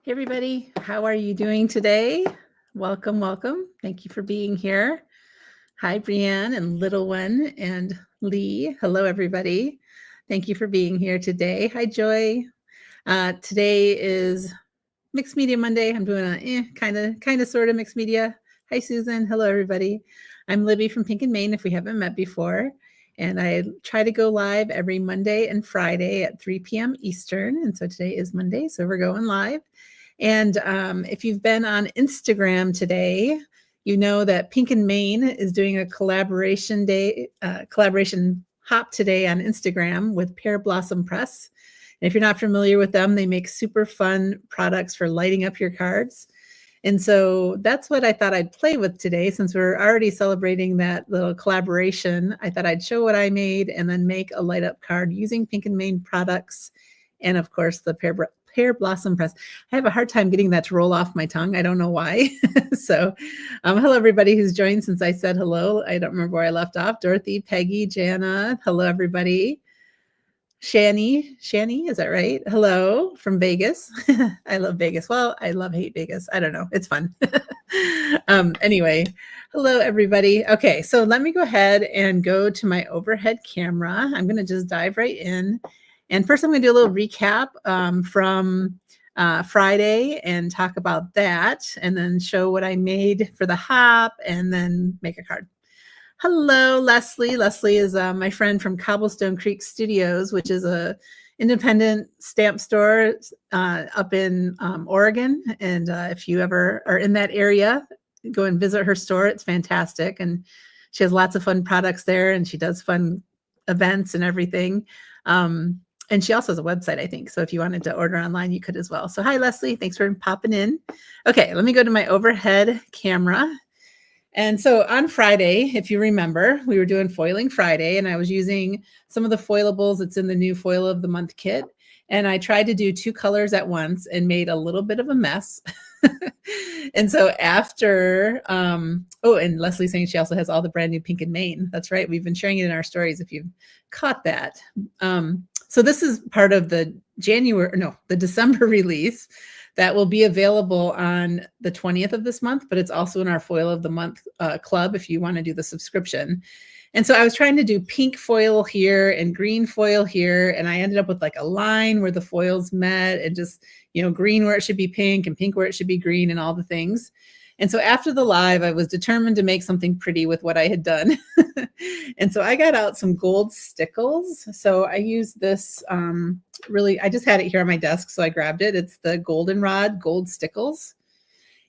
Hey everybody, how are you doing today? Welcome, welcome. Thank you for being here. Hi, Brianne and Little One and Lee. Hello, everybody. Thank you for being here today. Hi, Joy. Today is Mixed Media Monday. I'm doing a kind of, sort of mixed media. Hi, Susan. Hello, everybody. I'm Libby from Pink and Maine, if we haven't met before. And I try to go live every Monday and Friday at 3 p.m. Eastern. And so today is Monday, so we're going live. And if you've been on Instagram today, you know that Pink and Maine is doing a collaboration hop today on Instagram with Pear Blossom Press. And if you're not familiar with them, they make super fun products for lighting up your cards. And so that's what I thought I'd play with today. Since we're already celebrating that little collaboration, I thought I'd show what I made and then make a light up card using Pink and Maine products. And of course, the Pear Blossom Press. I have a hard time getting that to roll off my tongue. I don't know why. So hello, everybody who's joined since I said hello. I don't remember where I left off. Dorothy, Peggy, Jana. Hello, everybody. Shani, is that right? Hello from Vegas. I love Vegas. Well, I hate Vegas. I don't know. It's fun. Anyway, hello, everybody. Okay, so let me go ahead and go to my overhead camera. I'm going to just dive right in. And first, I'm going to do a little recap from Friday and talk about that, and then show what I made for the hop, and then make a card. Hello, Leslie. Leslie is my friend from Cobblestone Creek Studios, which is a independent stamp store up in Oregon. And if you ever are in that area, go and visit her store. It's fantastic. And she has lots of fun products there, and she does fun events and everything. And she also has a website, I think. So if you wanted to order online, you could as well. So hi, Leslie. Thanks for popping in. Okay, let me go to my overhead camera. And so on Friday, if you remember, we were doing Foiling Friday, and I was using some of the foilables that's in the new Foil of the Month kit. And I tried to do 2 colors at once and made a little bit of a mess. And so after, and Leslie's saying she also has all the brand new Pink and Maine. That's right. We've been sharing it in our stories if you've caught that. So this is part of the December release that will be available on the 20th of this month, but it's also in our Foil of the Month club if you want to do the subscription. And so I was trying to do pink foil here and green foil here, and I ended up with like a line where the foils met, and just, green where it should be pink and pink where it should be green and all the things. And so after the live, I was determined to make something pretty with what I had done. And so I got out some gold stickles. So I used this I just had it here on my desk, so I grabbed it. It's the Goldenrod Gold Stickles.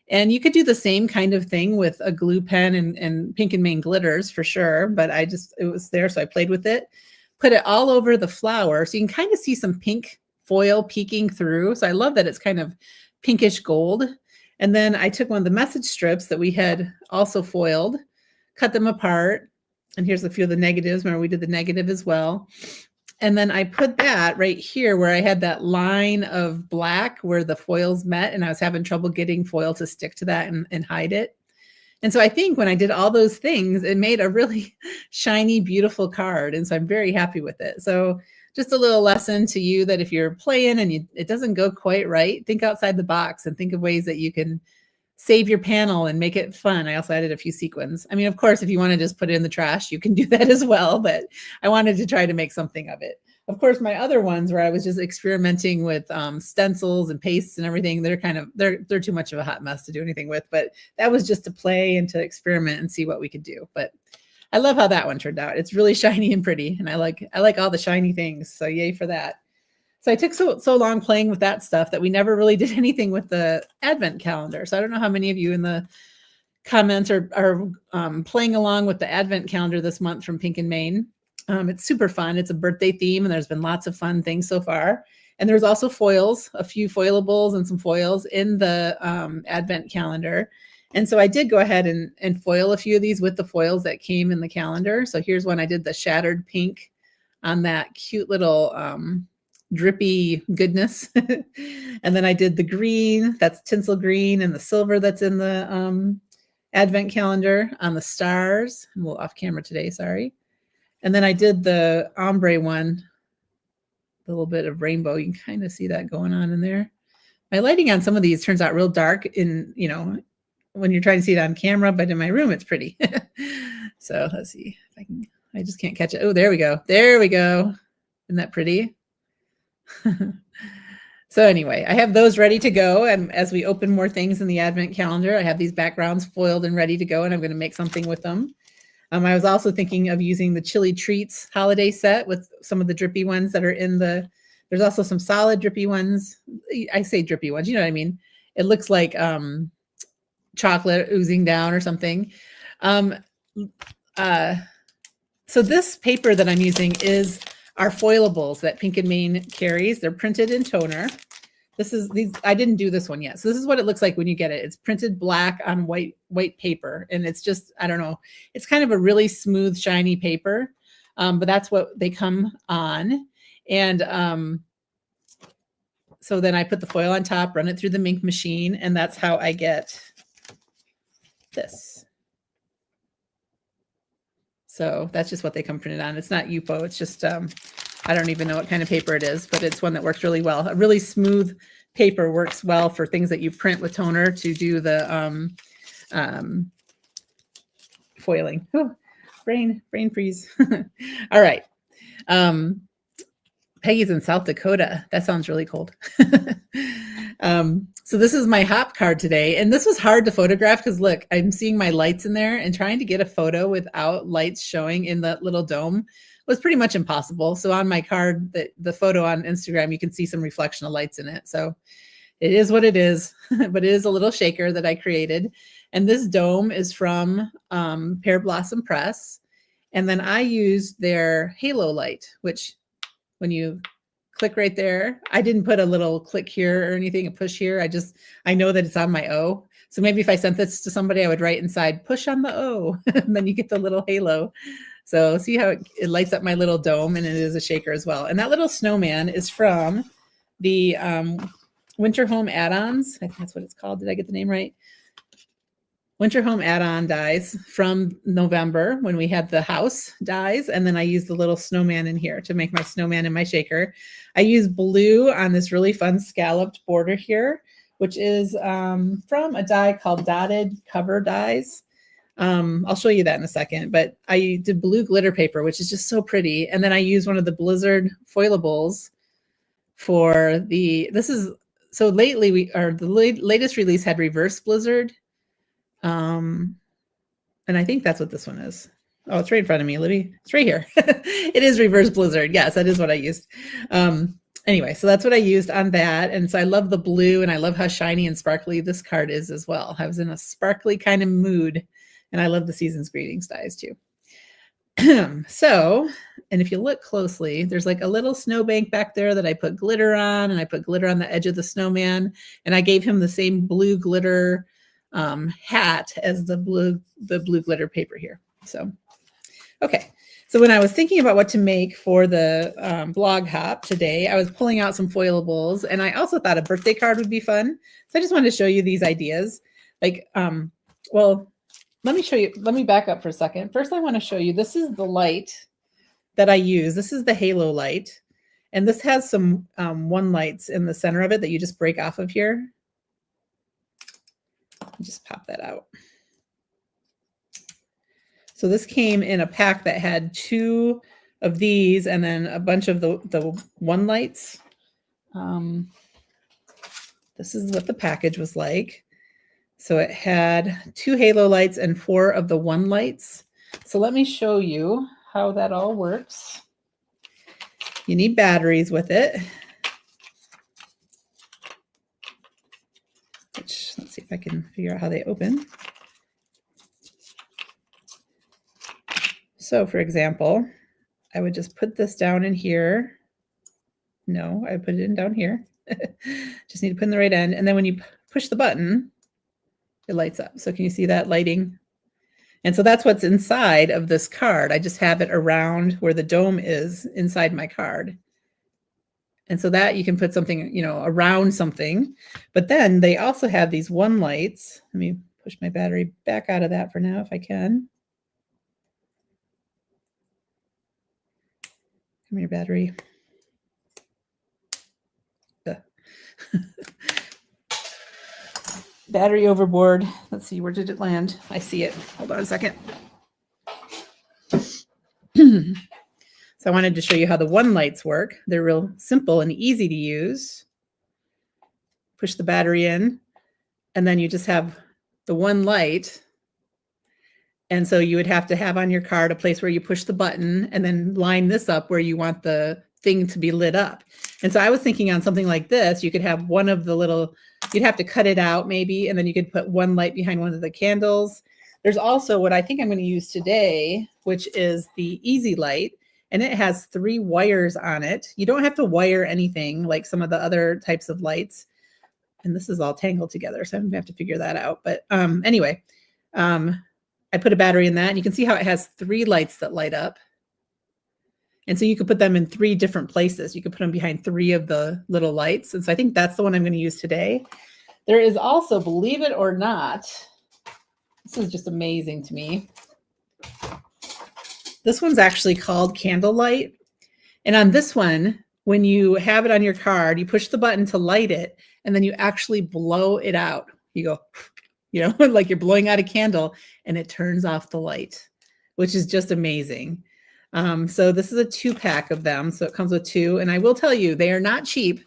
And you could do the same kind of thing with a glue pen and Pink and Maine glitters for sure. But it was there, so I played with it. Put it all over the flower, so you can kind of see some pink foil peeking through. So I love that it's kind of pinkish gold. And then I took one of the message strips that we had also foiled, cut them apart. And here's a few of the negatives. Remember, we did the negative as well. And then I put that right here where I had that line of black where the foils met, and I was having trouble getting foil to stick to that and hide it. And so I think when I did all those things, it made a really shiny, beautiful card. And so I'm very happy with it. So just a little lesson to you that if you're playing and it doesn't go quite right, think outside the box and think of ways that you can save your panel and make it fun. I also added a few sequins. I mean, of course, if you want to just put it in the trash, you can do that as well, but I wanted to try to make something of it. Of course, my other ones where I was just experimenting with stencils and pastes and everything, they're too much of a hot mess to do anything with, but that was just to play and to experiment and see what we could do. But I love how that one turned out. It's really shiny and pretty, and I like all the shiny things, so yay for that. So I took so long playing with that stuff that we never really did anything with the advent calendar. So I don't know how many of you in the comments are playing along with the advent calendar this month from Pink and Maine. It's super fun. It's a birthday theme, and there's been lots of fun things so far. And there's also foils, a few foilables and some foils in the advent calendar. And so I did go ahead and foil a few of these with the foils that came in the calendar. So here's one I did the shattered pink on that cute little drippy goodness. And then I did the green, that's tinsel green, and the silver that's in the advent calendar on the stars. I'm a little off camera today, sorry. And then I did the ombre one, a little bit of rainbow. You can kind of see that going on in there. My lighting on some of these turns out real dark in, when you're trying to see it on camera, but in my room, it's pretty. So let's see if I can, I just can't catch it. Oh, there we go. There we go. Isn't that pretty? So anyway, I have those ready to go. And as we open more things in the advent calendar, I have these backgrounds foiled and ready to go, and I'm going to make something with them. I was also thinking of using the Chili Treats holiday set with some of the drippy ones that are in there's also some solid drippy ones. I say drippy ones, you know what I mean? It looks like chocolate oozing down or something. So this paper that I'm using is our foilables that Pink and Main carries. They're printed in toner. I didn't do this one yet. So this is what it looks like when you get it. It's printed black on white paper. And it's just, I don't know, it's kind of a really smooth, shiny paper. But that's what they come on. And so then I put the foil on top, run it through the ink machine, and that's how I get this. So that's just what they come printed on. It's not Yupo. It's just, I don't even know what kind of paper it is, but it's one that works really well. A really smooth paper works well for things that you print with toner to do the foiling. Oh, brain freeze. All right. Peggy's in South Dakota. That sounds really cold. So this is my hop card today. And this was hard to photograph because look, I'm seeing my lights in there, and trying to get a photo without lights showing in that little dome was pretty much impossible. So on my card, the photo on Instagram, you can see some reflection of lights in it. So it is what it is, but it is a little shaker that I created. And this dome is from Pear Blossom Press. And then I used their halo light, which when you click right there, I didn't put a little click here or anything, a push here. I know that it's on my O. So maybe if I sent this to somebody, I would write inside, push on the O, and then you get the little halo. So see how it lights up my little dome, and it is a shaker as well. And that little snowman is from the Winter Home Add-ons. I think that's what it's called. Did I get the name right? Winter Home Add-on dies from November when we had the house dies. And then I used the little snowman in here to make my snowman in my shaker. I used blue on this really fun scalloped border here, which is from a die called Dotted Cover Dies. I'll show you that in a second, but I did blue glitter paper, which is just so pretty. And then I used one of the Blizzard foilables for so lately the latest release had reverse Blizzard. And I think that's what this one is. Oh, it's right in front of me, Libby. It's right here. It is reverse Blizzard. Yes, that is what I used. Anyway, so that's what I used on that. And so I love the blue, and I love how shiny and sparkly this card is as well. I was in a sparkly kind of mood, and I love the Season's Greetings dies too. So, and if you look closely, there's like a little snowbank back there that I put glitter on, and I put glitter on the edge of the snowman, and I gave him the same blue glitter hat as the blue glitter paper here. So, okay. So when I was thinking about what to make for the blog hop today, I was pulling out some foilables, and I also thought a birthday card would be fun. So I just wanted to show you these ideas. Like, well, let me show you. Let me back up for a second. First, I want to show you, this is the light that I use. This is the halo light. And this has some one lights in the center of it that you just break off of here. Just pop that out. So this came in a pack that had 2 of these and then a bunch of the one lights. This is what the package was like. So it had 2 halo lights and 4 of the one lights. So let me show you how that all works. You need batteries with it. Which, let's see if I can figure out how they open. So for example, I would just put this down in here. No, I put it in down here. Just need to put in the right end. And then when you push the button, it lights up. So can you see that lighting? And so that's what's inside of this card. I just have it around where the dome is inside my card. And so that you can put something, around something. But then they also have these one lights. Let me push my battery back out of that for now if I can. Come here, battery. battery overboard. Let's see, where did it land? I see it. Hold on a second. So I wanted to show you how the one lights work. They're real simple and easy to use. Push the battery in, and then you just have the one light. And so you would have to have on your card a place where you push the button and then line this up where you want the thing to be lit up. And so I was thinking on something like this, you could have one of the little, you'd have to cut it out maybe, and then you could put one light behind one of the candles. There's also what I think I'm going to use today, which is the Easy Light. And it has 3 wires on it. You don't have to wire anything like some of the other types of lights. And this is all tangled together, so I'm going to have to figure that out. But anyway, I put a battery in that, and you can see how it has 3 lights that light up. And so you could put them in 3 different places. You could put them behind 3 of the little lights. And so I think that's the one I'm going to use today. There is also, believe it or not, this is just amazing to me. This one's actually called Candlelight. And on this one, when you have it on your card, you push the button to light it, and then you actually blow it out. You go, you know, like you're blowing out a candle, and it turns off the light, which is just amazing. So this is a 2-pack of them. So it comes with 2. And I will tell you, they are not cheap.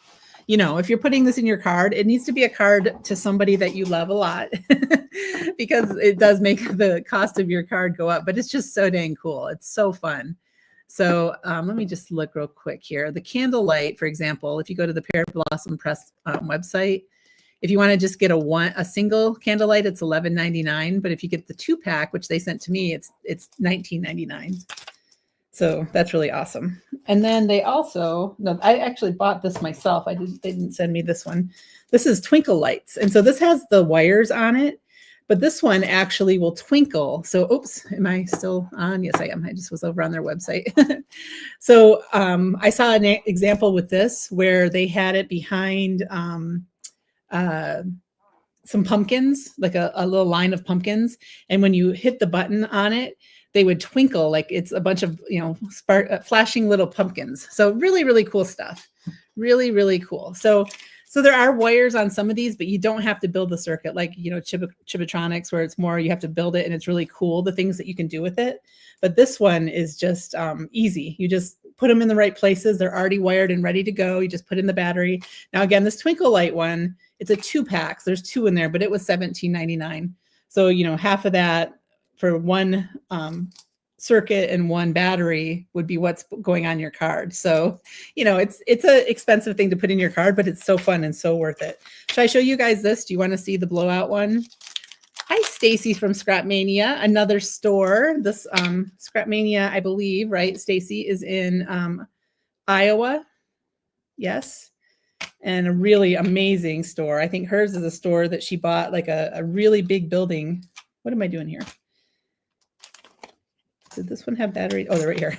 You know, if you're putting this in your card, it needs to be a card to somebody that you love a lot because it does make the cost of your card go up, but it's just so dang cool. It's so fun. So let me just look real quick here. The Candlelight, for example, if you go to the Pear Blossom Press website, if you want to just get a single candlelight, it's $11.99. But if you get the 2-pack, which they sent to me, it's $19.99. So that's really awesome. And then they also, no, I actually bought this myself. They didn't send me this one. This is Twinkle Lights. And so this has the wires on it, but this one actually will twinkle. So, oops, am I still on? Yes, I am. I just was over on their website. So I saw an example with this where they had it behind some pumpkins, like a little line of pumpkins. And when you hit the button on it, they would twinkle like it's a bunch of, you know, flashing little pumpkins. So really, really cool stuff. Really, really cool. So there are wires on some of these, but you don't have to build the circuit like, you know, Chibitronics, where it's more, you have to build it, and it's really cool, the things that you can do with it. But this one is just easy. You just put them in the right places. They're already wired and ready to go. You just put in the battery. Now, again, this Twinkle Light one, it's a 2-pack. So there's 2 in there, but it was $17.99. So, you know, half of that for one circuit and one battery would be what's going on your card. So, you know, it's an expensive thing to put in your card, but it's so fun and so worth it. Should I show you guys this? Do you want to see the blowout one? Hi, Stacy from Scrapmania, another store. This Scrapmania, I believe, right, Stacy, is in Iowa. Yes. And a really amazing store. I think hers is a store that she bought, like a really big building. What am I doing here? Did this one have battery? Oh, they're right here.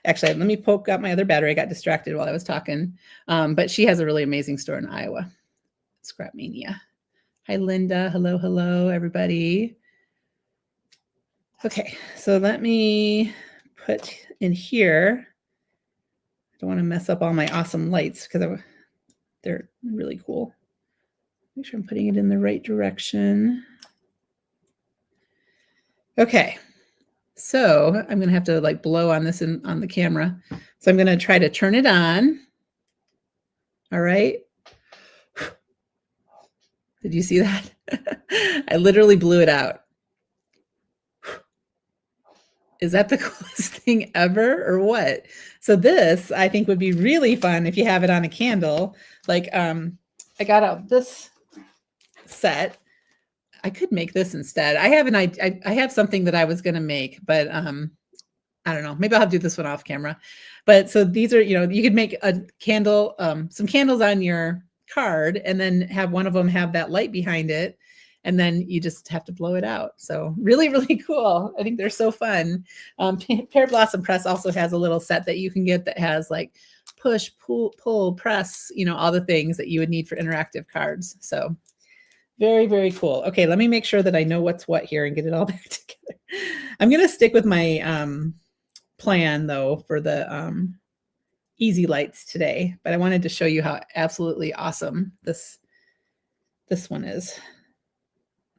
Actually, let me poke out my other battery. I got distracted while I was talking. But she has a really amazing store in Iowa. Scrapmania. Hi, Linda. Hello, hello, everybody. Okay, so let me put in here. I don't want to mess up all my awesome lights because they're really cool. Make sure I'm putting it in the right direction. Okay, so I'm going to have to like blow on this on the camera. So I'm going to try to turn it on. All right. Did you see that? I literally blew it out. Is that the coolest thing ever or what? So this, I think, would be really fun if you have it on a candle. Like I got out this set. I could make this instead. I have something that I was going to make, but I don't know. Maybe I'll have to do this one off camera. But so these are, you know, you could make a candle, some candles on your card, and then have one of them have that light behind it. And then you just have to blow it out. So really, really cool. I think they're so fun. Pear Blossom Press also has a little set that you can get that has like push, pull, press, you know, all the things that you would need for interactive cards. So very, very cool. Okay, let me make sure that I know what's what here and get it all back together. I'm going to stick with my plan, though, for the Easy Lights today. But I wanted to show you how absolutely awesome this one is.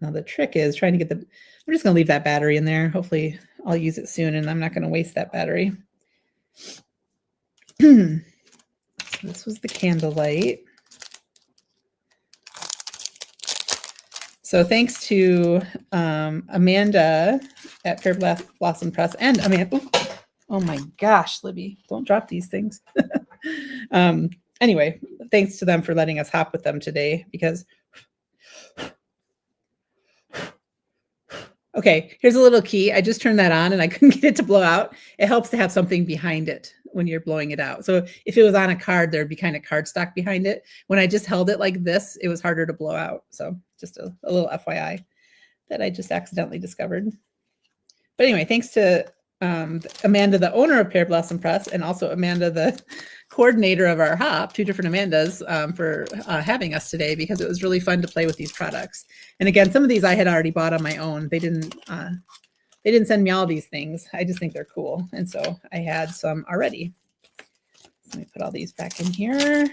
Now the trick is trying to get I'm just going to leave that battery in there. Hopefully I'll use it soon and I'm not going to waste that battery. So this was the candlelight. So thanks to Amanda at Pear Blossom Press and Amanda. Oh my gosh, Libby, don't drop these things. Anyway, thanks to them for letting us hop with them today because okay, here's a little key. I just turned that on and I couldn't get it to blow out. It helps to have something behind it when you're blowing it out. So if it was on a card, there'd be kind of cardstock behind it. When I just held it like this, it was harder to blow out. So just a little FYI that I just accidentally discovered. But anyway, thanks to Amanda, the owner of Pear Blossom Press, and also Amanda, the coordinator of our hop, two different Amandas, for having us today because it was really fun to play with these products. And again, some of these I had already bought on my own. They didn't send me all these things. I just think they're cool. And so I had some already. So let me put all these back in here.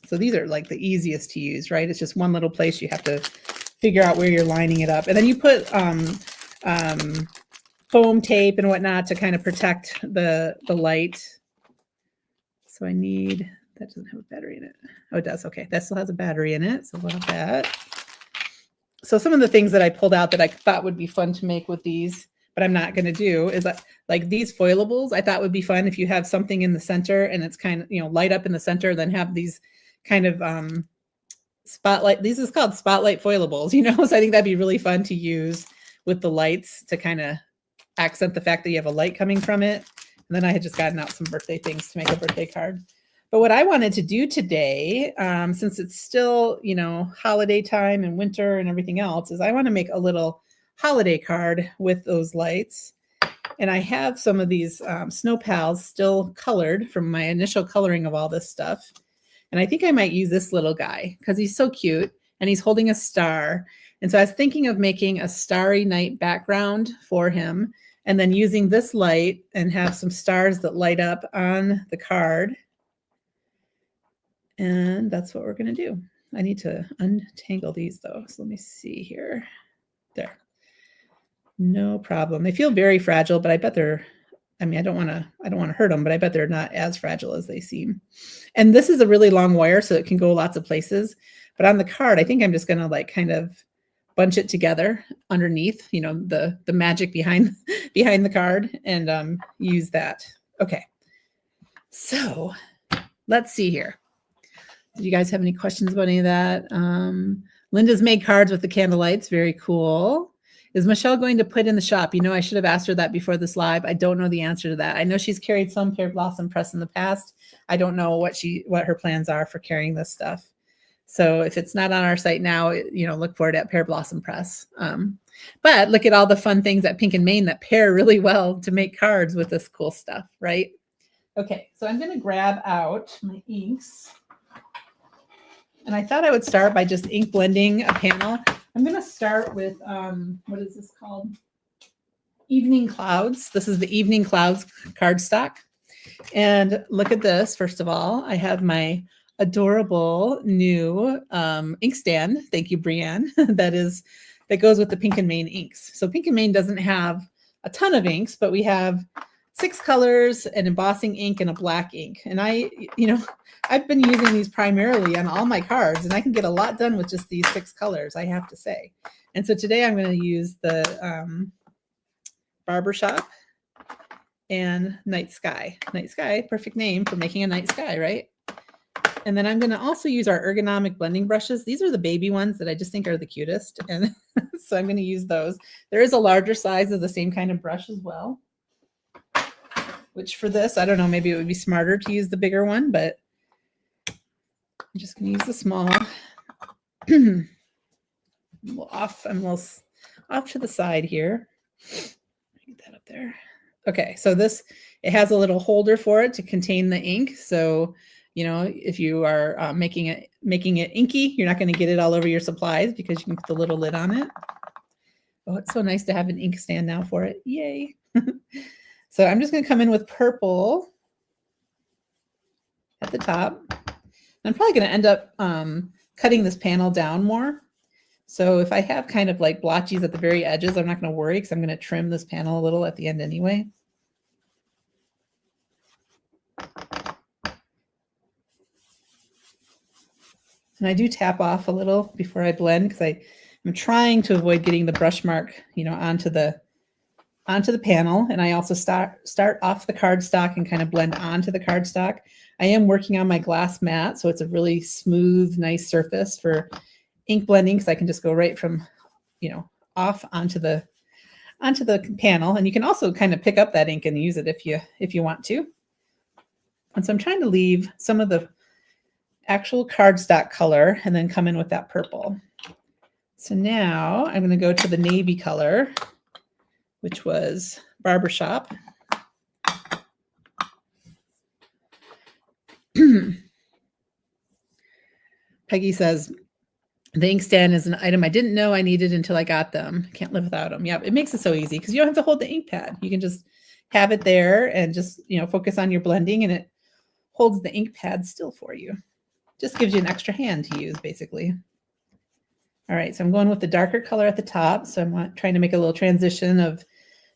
So these are like the easiest to use, right? It's just one little place you have to figure out where you're lining it up. And then you put foam tape and whatnot to kind of protect the light. So I need, that doesn't have a battery in it. Oh, it does. Okay. That still has a battery in it. So love that. So some of the things that I pulled out that I thought would be fun to make with these, but I'm not going to do is like these foilables. I thought would be fun if you have something in the center and it's kind of, light up in the center, then have these kind of spotlight. These is called spotlight foilables, so I think that'd be really fun to use with the lights to kind of accent the fact that you have a light coming from it. And then I had just gotten out some birthday things to make a birthday card. But what I wanted to do today, since it's still, holiday time and winter and everything else, is I want to make a little holiday card with those lights. And I have some of these Snow Pals still colored from my initial coloring of all this stuff. And I think I might use this little guy because he's so cute and he's holding a star. And so I was thinking of making a starry night background for him and then using this light and have some stars that light up on the card. And that's what we're going to do. I need to untangle these though. So let me see here. There. No problem. They feel very fragile, but I bet they're, I don't want to hurt them, but I bet they're not as fragile as they seem. And this is a really long wire, so it can go lots of places. But on the card, I think I'm just going to kind of bunch it together underneath, the magic behind the card and use that. Okay. So let's see here. Do you guys have any questions about any of that? Linda's made cards with the candlelights. Very cool. Is Michelle going to put in the shop? I should have asked her that before this live. I don't know the answer to that. I know she's carried some Pear Blossom Press in the past. I don't know what her plans are for carrying this stuff. So if it's not on our site now, look for it at Pear Blossom Press. But look at all the fun things at Pink and Main that pair really well to make cards with this cool stuff, right? Okay, so I'm going to grab out my inks. And I thought I would start by just ink blending a panel. I'm going to start with, what is this called? Evening Clouds. This is the Evening Clouds cardstock. And look at this. First of all, I have my adorable new inkstand. Thank you, Brianne. that goes with the Pink and Main inks. So Pink and Main doesn't have a ton of inks, but we have 6 colors, an embossing ink, and a black ink. And I've been using these primarily on all my cards, and I can get a lot done with just these 6 colors, I have to say. And so today I'm going to use the Barbershop and Night Sky. Night Sky, perfect name for making a night sky, right? And then I'm going to also use our ergonomic blending brushes. These are the baby ones that I just think are the cutest. And so I'm going to use those. There is a larger size of the same kind of brush as well, which for this, I don't know, maybe it would be smarter to use the bigger one, but I'm just going to use the small. I'm off to the side here. Get that up there. Okay, so it has a little holder for it to contain the ink. So, if you are making it inky, you're not going to get it all over your supplies because you can put the little lid on it. Oh, it's so nice to have an ink stand now for it. Yay. So I'm just going to come in with purple at the top. I'm probably going to end up cutting this panel down more. So if I have kind of like blotches at the very edges, I'm not going to worry because I'm going to trim this panel a little at the end anyway. And I do tap off a little before I blend because I'm trying to avoid getting the brush mark, onto the panel. And I also start off the cardstock and kind of blend onto the cardstock. I am working on my glass mat, so it's a really smooth, nice surface for ink blending because I can just go right from, off onto the panel. And you can also kind of pick up that ink and use it if you want to. And so I'm trying to leave some of the actual cardstock color and then come in with that purple. So now I'm going to go to the navy color, which was Barbershop. Peggy says, the inkstand is an item I didn't know I needed until I got them. Can't live without them. Yeah, it makes it so easy because you don't have to hold the ink pad. You can just have it there and just, focus on your blending, and it holds the ink pad still for you. Just gives you an extra hand to use, basically. All right, so I'm going with the darker color at the top. So I'm trying to make a little transition of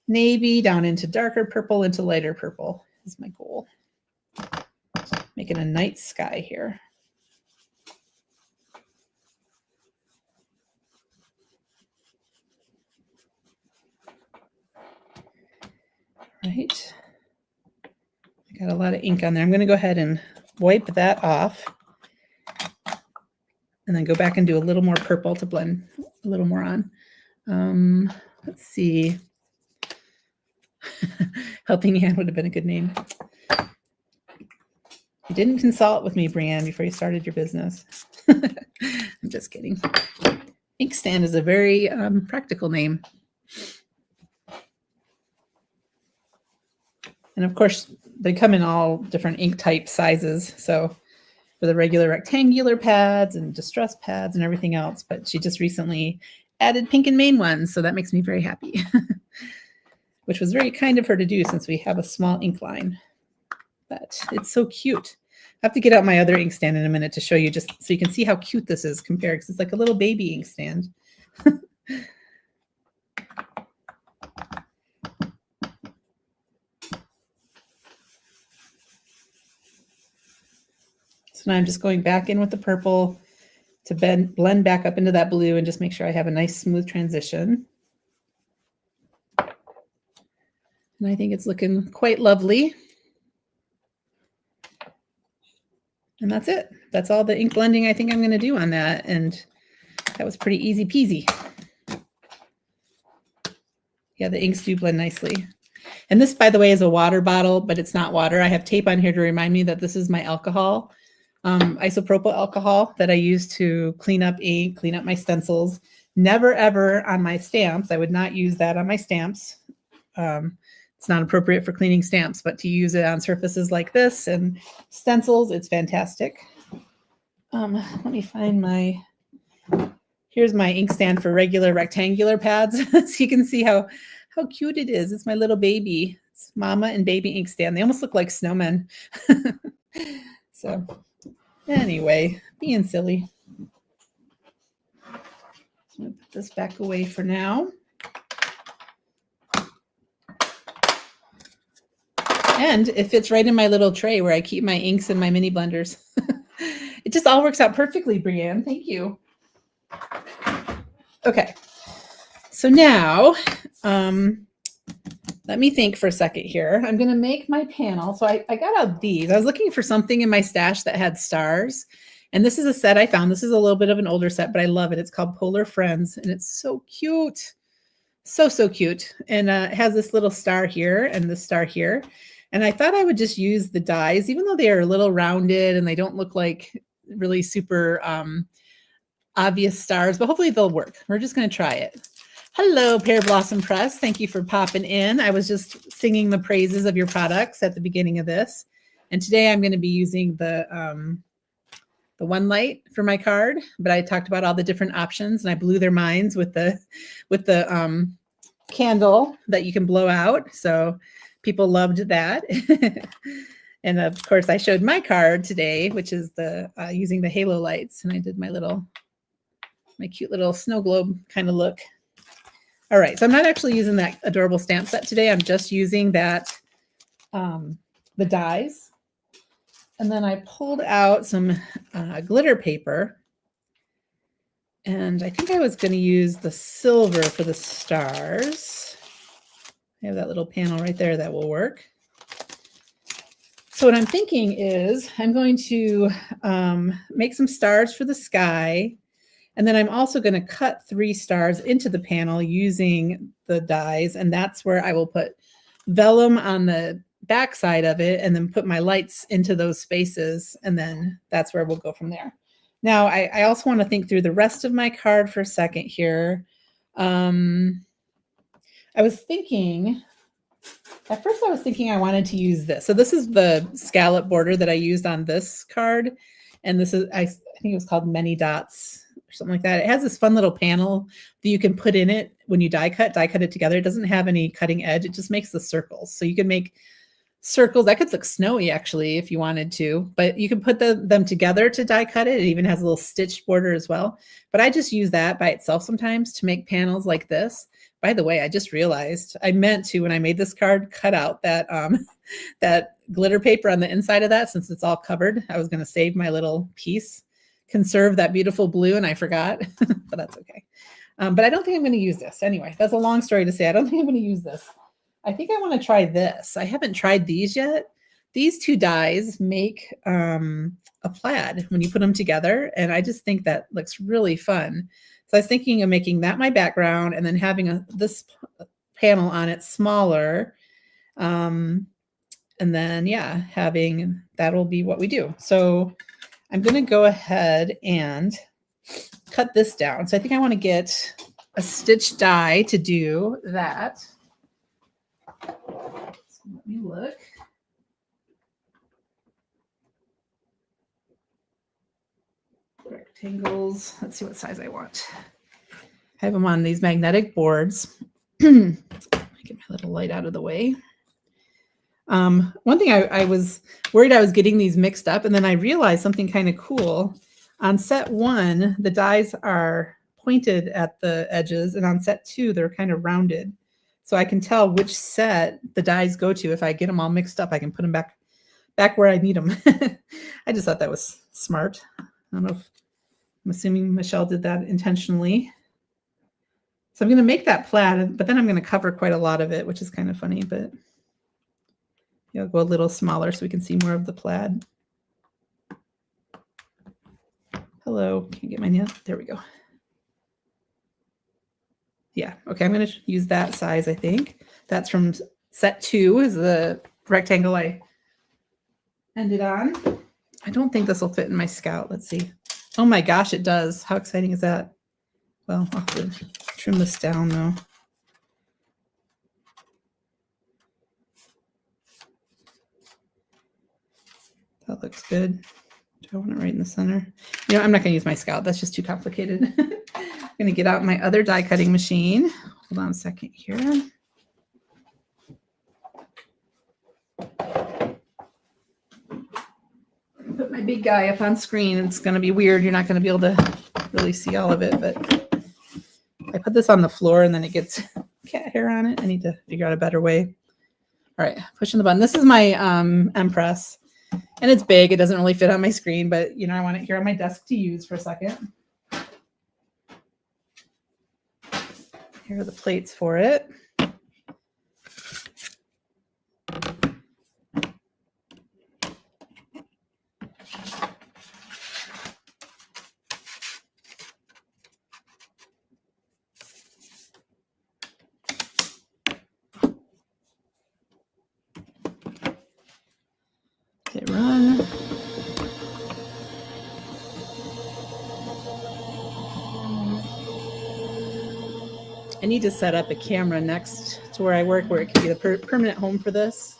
navy down into darker purple into lighter purple is my goal. Making a night sky here. Right. I got a lot of ink on there. I'm going to go ahead and wipe that off and then go back and do a little more purple to blend a little more on. Let's see. Helping Hand would have been a good name. You didn't consult with me, Brianne, before you started your business. I'm just kidding. Inkstand is a very practical name. And of course, they come in all different ink type sizes. So for the regular rectangular pads and distress pads and everything else. But she just recently added pink and main ones. So that makes me very happy, which was very kind of her to do since we have a small ink line. But it's so cute. I have to get out my other inkstand in a minute to show you, just so you can see how cute this is compared, because it's like a little baby inkstand. So now I'm just going back in with the purple to blend back up into that blue and just make sure I have a nice smooth transition. And I think it's looking quite lovely. And that's it. That's all the ink blending I think I'm going to do on that. And that was pretty easy peasy. Yeah, the inks do blend nicely. And this, by the way, is a water bottle, but it's not water. I have tape on here to remind me that this is my alcohol, isopropyl alcohol that I use to clean up ink, clean up my stencils. Never, ever on my stamps. I would not use that on my stamps. It's not appropriate for cleaning stamps, but to use it on surfaces like this and stencils, it's fantastic. Let me find here's my inkstand for regular rectangular pads. So you can see how cute it is. It's my little baby. It's mama and baby inkstand. They almost look like snowmen. So anyway, being silly. I'm gonna put this back away for now. And it fits right in my little tray where I keep my inks and my mini blenders. It just all works out perfectly, Brianne. Thank you. Okay. So now, let me think for a second here. I'm going to make my panel. So I got out these. I was looking for something in my stash that had stars. And this is a set I found. This is a little bit of an older set, but I love it. It's called Polar Friends. And it's so cute. So, so cute. And it has this little star here and this star here. And I thought I would just use the dies, even though they are a little rounded and they don't look like really super obvious stars, but hopefully they'll work. We're just going to try it. Hello, Pear Blossom Press. Thank you for popping in. I was just singing the praises of your products at the beginning of this. And today I'm going to be using the one light for my card, but I talked about all the different options and I blew their minds with the candle that you can blow out. So people loved that. And of course, I showed my card today, which is the using the halo lights, and I did my cute little snow globe kind of look. All right, so I'm not actually using that adorable stamp set today. I'm just using that the dies, and then I pulled out some glitter paper, and I think I was going to use the silver for the stars. I have that little panel right there that will work. So what I'm thinking is I'm going to make some stars for the sky. And then I'm also going to cut 3 stars into the panel using the dies. And that's where I will put vellum on the back side of it and then put my lights into those spaces. And then that's where we'll go from there. Now, I also want to think through the rest of my card for a second here. I was thinking... At first, I was thinking I wanted to use this. So this is the scallop border that I used on this card. And this is, I think it was called Many Dots or something like that. It has this fun little panel that you can put in it when you die cut it together. It doesn't have any cutting edge. It just makes the circles. So you can make circles. That could look snowy, actually, if you wanted to. But you can put them together to die cut it. It even has a little stitched border as well. But I just use that by itself sometimes to make panels like this. By the way, I just realized I meant to, when I made this card, cut out that that glitter paper on the inside of that, since it's all covered. I was going to save my little piece, conserve that beautiful blue, and I forgot, but that's okay. But I don't think I'm going to use this. Anyway, that's a long story to say. I don't think I'm going to use this. I think I want to try this. I haven't tried these yet. These 2 dies make a plaid when you put them together, and I just think that looks really fun. So I was thinking of making that my background and then having this panel on it smaller. And then, yeah, that'll be what we do. So I'm going to go ahead and cut this down. So I think I want to get a stitch die to do that. So let me look. Rectangles. Let's see what size I want. I have them on these magnetic boards. Get my little light out of the way. One thing I was worried I was getting these mixed up, and then I realized something kind of cool. On set 1, the dies are pointed at the edges, and on set 2, they're kind of rounded. So I can tell which set the dies go to. If I get them all mixed up, I can put them back where I need them. I just thought that was smart. I don't know if I'm assuming Michelle did that intentionally. So I'm going to make that plaid, but then I'm going to cover quite a lot of it, which is kind of funny, but I'll go a little smaller so we can see more of the plaid. Hello, can't get my nail. There we go. Yeah, okay, I'm going to use that size, I think. That's from set 2 is the rectangle I ended on. I don't think this will fit in my Scout. Let's see. Oh my gosh, it does. How exciting is that? Well, I'll have to trim this down though. That looks good. Do I want it right in the center? You know, I'm not going to use my Scout. That's just too complicated. I'm going to get out my other die cutting machine. Hold on a second here. Put my big guy up on screen. It's going to be weird. You're not going to be able to really see all of it, but I put this on the floor and then it gets cat hair on it. I need to figure out a better way. All right, pushing the button. This is my Empress, and it's big. It doesn't really fit on my screen, but you know, I want it here on my desk to use for a second. Here are the plates for it. Hit run. I need to set up a camera next to where I work where it can be the permanent home for this.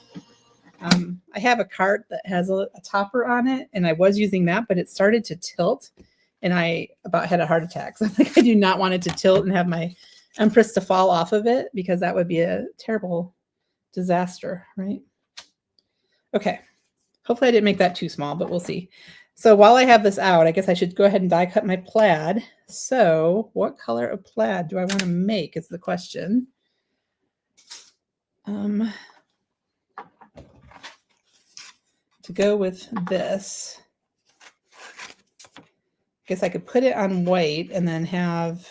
I have a cart that has a topper on it, and I was using that, but it started to tilt, and I about had a heart attack. So I'm like, I do not want it to tilt and have my Empress to fall off of it, because that would be a terrible disaster, right? Okay. Hopefully I didn't make that too small, but we'll see. So while I have this out, I guess I should go ahead and die cut my plaid. So what color of plaid do I want to make is the question. To go with this, I guess I could put it on white and then have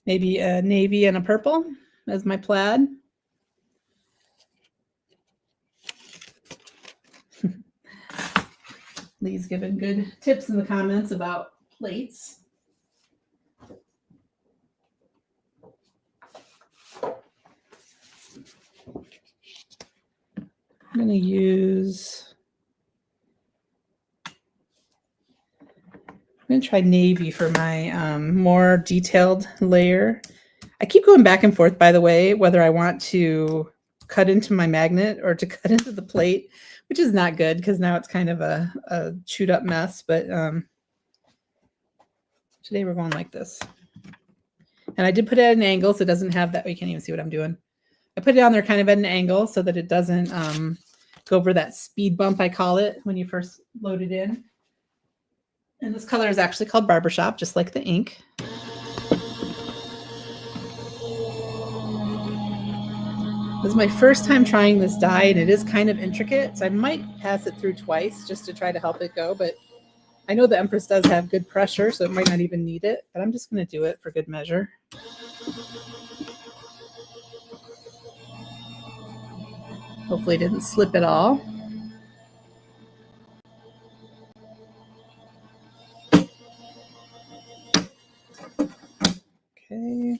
maybe a navy and a purple as my plaid. Lee's given good tips in the comments about plates. I'm going to use, I'm going to try navy for my more detailed layer. I keep going back and forth, by the way, whether I want to cut into my magnet or to cut into the plate, which is not good because now it's kind of a chewed up mess. But today we're going like this. And I did put it at an angle so it doesn't have that. You can't even see what I'm doing. I put it on there kind of at an angle so that it doesn't go over that speed bump, I call it, when you first load it in. And this color is actually called Barbershop, just like the ink. This is my first time trying this dye, and it is kind of intricate, so I might pass it through twice just to try to help it go, but I know the Empress does have good pressure, so it might not even need it, but I'm just going to do it for good measure. Hopefully it didn't slip at all. Okay.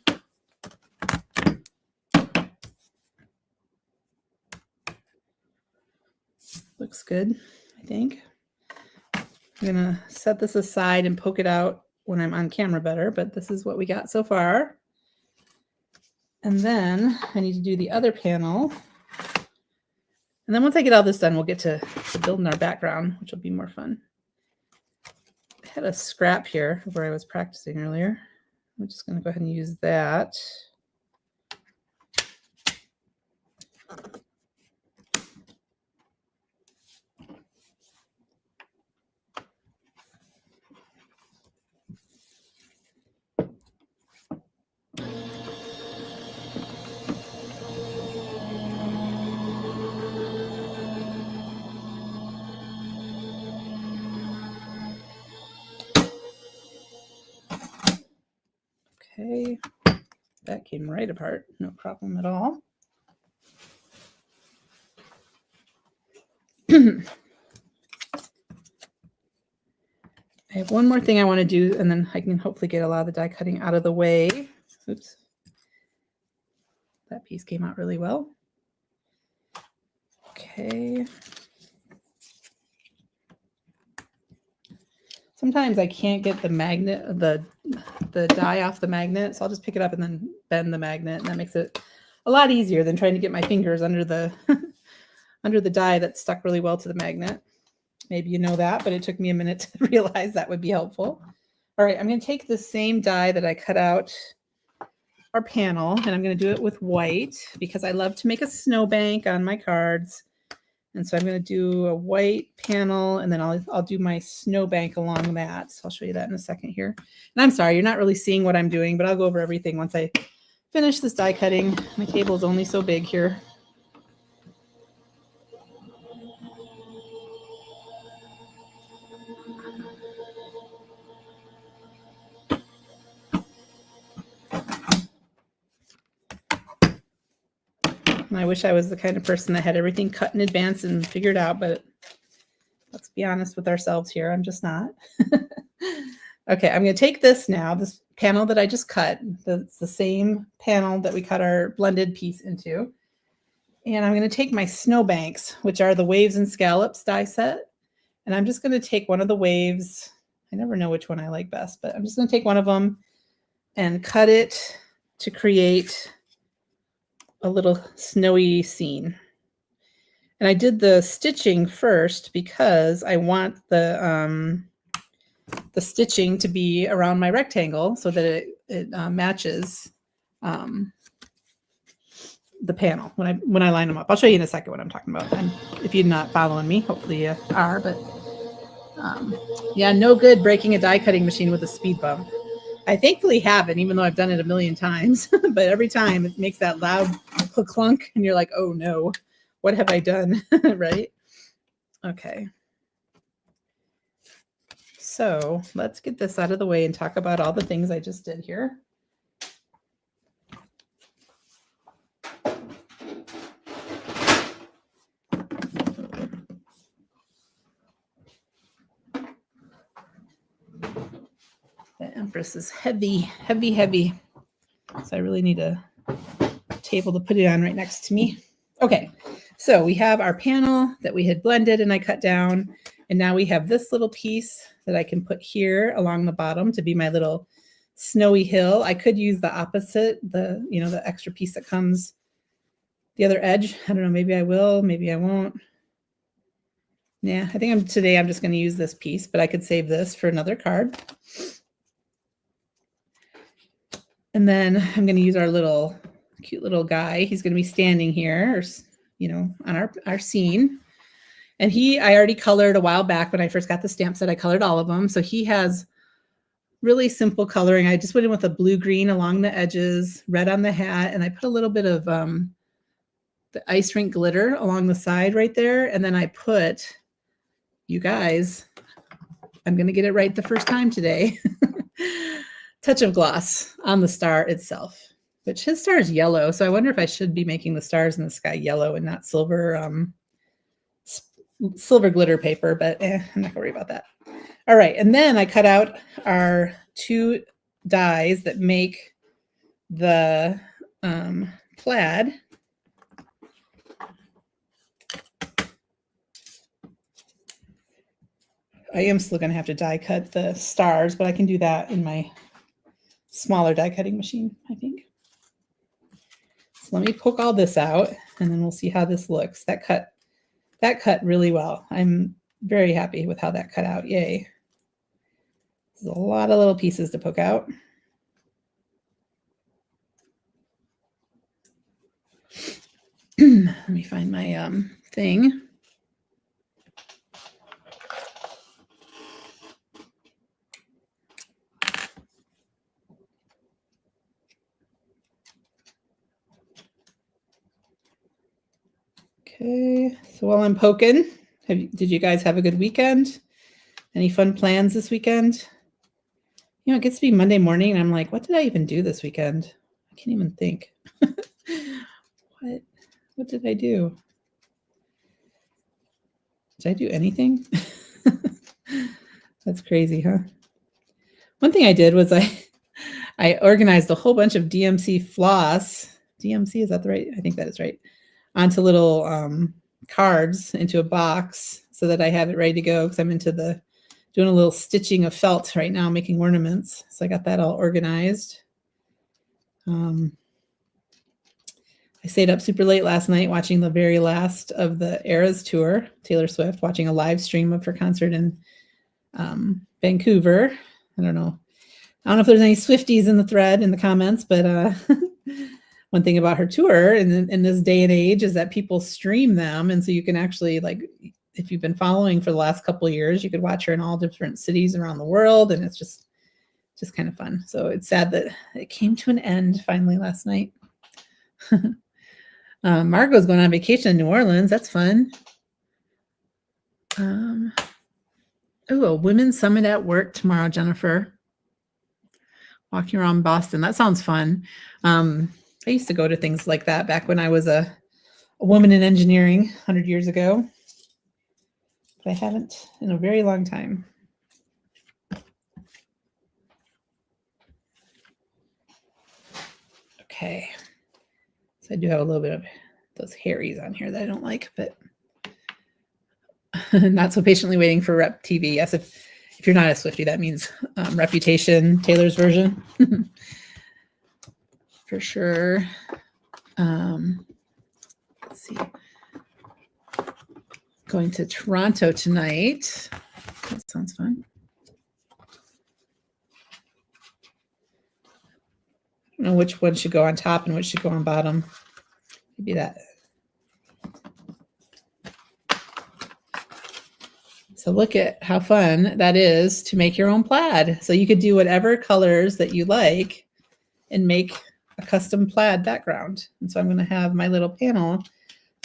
Looks good, I think. I'm going to set this aside and poke it out when I'm on camera better, but this is what we got so far. And then I need to do the other panel. And then once I get all this done, we'll get to building our background, which will be more fun. I had a scrap here where I was practicing earlier. I'm just going to go ahead and use that. Okay, that came right apart, no problem at all. I have one more thing I want to do, and then I can hopefully get a lot of the die cutting out of the way. Oops. That piece came out really well. Okay. Sometimes I can't get the magnet, the die off the magnet, so I'll just pick it up and then bend the magnet, and that makes it a lot easier than trying to get my fingers under the under the die that's stuck really well to the magnet. Maybe you know that, but it took me a minute to realize that would be helpful. All right, I'm going to take the same die that I cut out our panel, and I'm going to do it with white because I love to make a snowbank on my cards. And so I'm going to do a white panel, and then I'll do my snowbank along that. So I'll show you that in a second here. And I'm sorry, you're not really seeing what I'm doing, but I'll go over everything once I finish this die cutting. My table is only so big here. And I wish I was the kind of person that had everything cut in advance and figured out, but let's be honest with ourselves here. I'm just not. Okay, I'm going to take this now, this panel that I just cut. It's the same panel that we cut our blended piece into. And I'm going to take my snowbanks, which are the waves and scallops die set. And I'm just going to take one of the waves. I never know which one I like best, but I'm just going to take one of them and cut it to create a little snowy scene. And I did the stitching first because I want the stitching to be around my rectangle so that it matches the panel when I line them up. I'll show you in a second what I'm talking about. And if you're not following me, hopefully you are. But yeah, no good breaking a die cutting machine with a speed bump. I thankfully haven't, even though I've done it a million times. But every time it makes that loud clunk, and you're like, oh no, what have I done? Right? Okay. So let's get this out of the way and talk about all the things I just did here. The Empress is heavy, heavy, heavy. So I really need a table to put it on right next to me. Okay, so we have our panel that we had blended and I cut down. And now we have this little piece that I can put here along the bottom to be my little snowy hill. I could use the opposite, the extra piece that comes the other edge. I don't know, maybe I will, maybe I won't. Yeah, I think today I'm just going to use this piece, but I could save this for another card. And then I'm going to use our little cute little guy. He's going to be standing here, on our scene. And I already colored a while back when I first got the stamp set. I colored all of them. So he has really simple coloring. I just went in with a blue-green along the edges, red on the hat, and I put a little bit of the ice rink glitter along the side right there. And then I put, you guys, I'm going to get it right the first time today, touch of gloss on the star itself, which his star is yellow. So I wonder if I should be making the stars in the sky yellow and not silver glitter paper, but I'm not gonna worry about that. All right, and then I cut out our 2 dies that make the plaid. I am still gonna have to die cut the stars, but I can do that in my smaller die cutting machine, I think. So let me poke all this out and then we'll see how this looks. That cut really well. I'm very happy with how that cut out. Yay. There's a lot of little pieces to poke out. Let me find my thing. Okay, so while I'm poking, did you guys have a good weekend? Any fun plans this weekend? It gets to be Monday morning and I'm like, what did I even do this weekend? I can't even think. What did I do? Did I do anything? That's crazy, huh? One thing I did was I organized a whole bunch of DMC floss. DMC, is that the right? I think that is right. Onto little cards into a box so that I have it ready to go because I'm into doing a little stitching of felt right now, making ornaments. So I got that all organized. I stayed up super late last night watching the very last of the Eras tour, Taylor Swift, watching a live stream of her concert in Vancouver. I don't know if there's any Swifties in the thread in the comments, but one thing about her tour in this day and age is that people stream them. And so you can actually, like, if you've been following for the last couple of years, you could watch her in all different cities around the world. And it's just kind of fun. So it's sad that it came to an end finally last night. Margot's going on vacation in New Orleans. That's fun. A women's summit at work tomorrow, Jennifer. Walking around Boston. That sounds fun. I used to go to things like that back when I was a woman in engineering 100 years ago. But I haven't in a very long time. Okay. So I do have a little bit of those Harrys on here that I don't like, but not so patiently waiting for Rep TV. Yes, if you're not a Swiftie, that means Reputation, Taylor's version. For sure. Let's see. Going to Toronto tonight. That sounds fun. I don't know which one should go on top and which should go on bottom. Maybe that. So look at how fun that is to make your own plaid. So you could do whatever colors that you like and make a custom plaid background. And so I'm going to have my little panel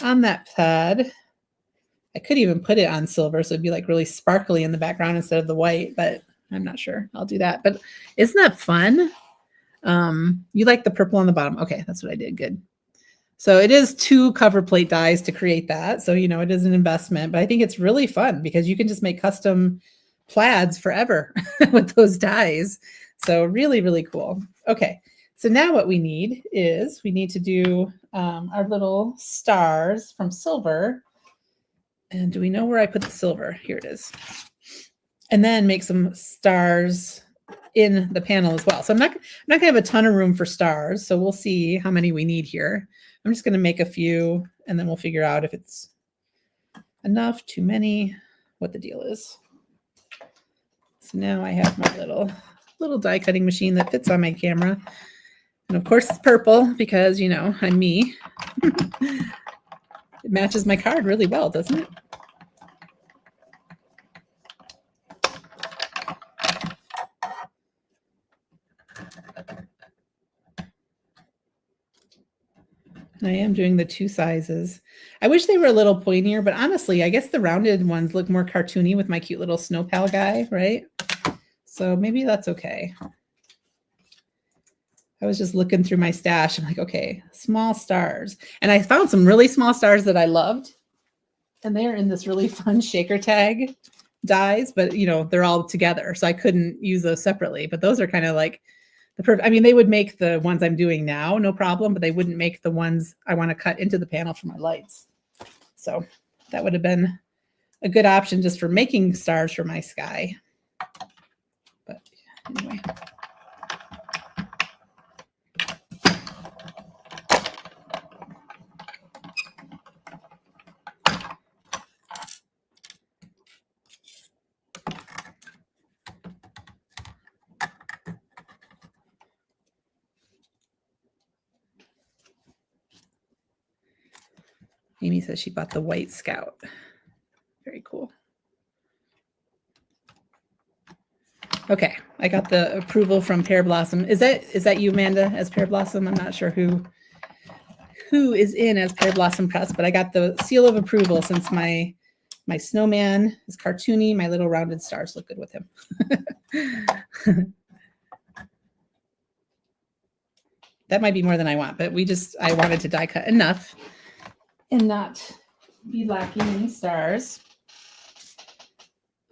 on that plaid. I could even put it on silver, so it'd be like really sparkly in the background instead of the white, but I'm not sure. I'll do that. But isn't that fun? You like the purple on the bottom. Okay, that's what I did. Good. So it is 2 cover plate dies to create that. So, you know, it is an investment, but I think it's really fun because you can just make custom plaids forever with those dies. So really, really cool. Okay. So now what we need is we need to do our little stars from silver. And do we know where I put the silver? Here it is. And then make some stars in the panel as well. So I'm not going to have a ton of room for stars. So we'll see how many we need here. I'm just going to make a few and then we'll figure out if it's enough, too many, what the deal is. So now I have my little die cutting machine that fits on my camera. And of course it's purple because, you know, I'm me. It matches my card really well, doesn't it? I am doing the 2 sizes. I wish they were a little pointier, but honestly, I guess the rounded ones look more cartoony with my cute little snow pal guy, right? So maybe that's okay. I was just looking through my stash. I'm like, okay, small stars. And I found some really small stars that I loved. And they're in this really fun shaker tag dies, but you know, they're all together. So I couldn't use those separately, but those are kind of like I mean, they would make the ones I'm doing now, no problem, but they wouldn't make the ones I want to cut into the panel for my lights. So that would have been a good option just for making stars for my sky. But anyway. Amy says she bought the White Scout. Very cool. Okay, I got the approval from Pear Blossom. Is that you, Amanda, as Pear Blossom? I'm not sure who is in as Pear Blossom Press, but I got the seal of approval since my snowman is cartoony. My little rounded stars look good with him. That might be more than I want, but I wanted to die cut enough and not be lacking any stars.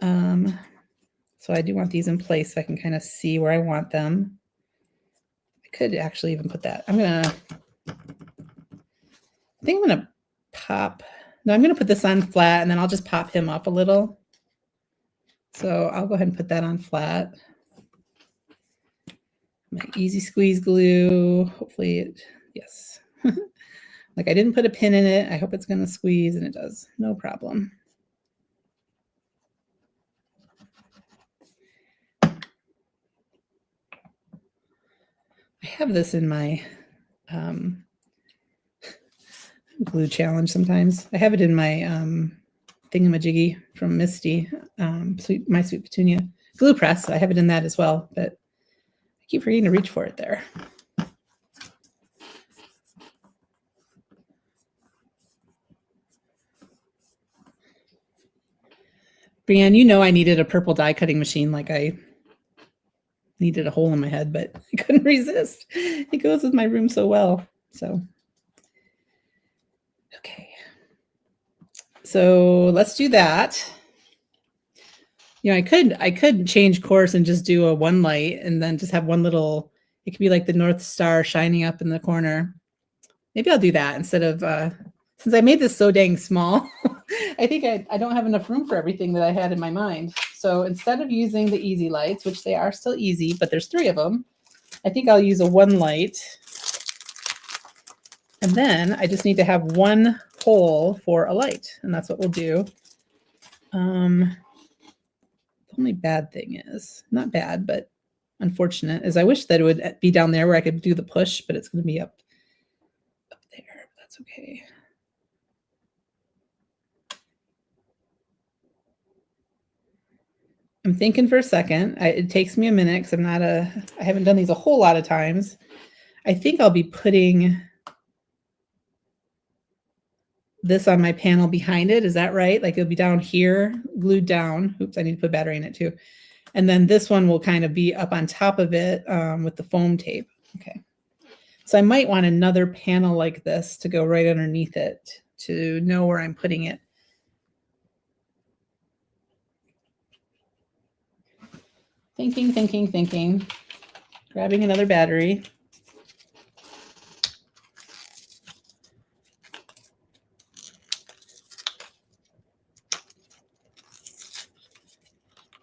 So I do want these in place so I can kind of see where I want them. I could actually even put that. I'm going to put this on flat and then I'll just pop him up a little. So I'll go ahead and put that on flat. My easy squeeze glue. Hopefully yes. Like I didn't put a pin in it. I hope it's going to squeeze, and it does. No problem. I have this in my glue challenge sometimes. I have it in my thingamajiggy from Misty, My Sweet Petunia glue press. I have it in that as well, but I keep forgetting to reach for it there. Brianne, you know I needed a purple die cutting machine, like I needed a hole in my head, but I couldn't resist. It goes with my room so well. So, okay. So let's do that. You know, I could change course and just do a 1 light and then just have one little, it could be like the North Star shining up in the corner. Maybe I'll do that instead of, since I made this so dang small, I think I don't have enough room for everything that I had in my mind. So instead of using the easy lights, which they are still easy, but there's 3 of them, I think I'll use a 1 light. And then I just need to have 1 hole for a light. And that's what we'll do. The only bad thing is, not bad, but unfortunate, is I wish that it would be down there where I could do the push, but it's going to be up there. That's It's okay. I'm thinking for a second. It takes me a minute because I haven't done these a whole lot of times. I think I'll be putting this on my panel behind it. Is that right? Like it'll be down here, glued down. Oops, I need to put battery in it too. And then this one will kind of be up on top of it with the foam tape. Okay. So I might want another panel like this to go right underneath it to know where I'm putting it. Thinking. Grabbing another battery.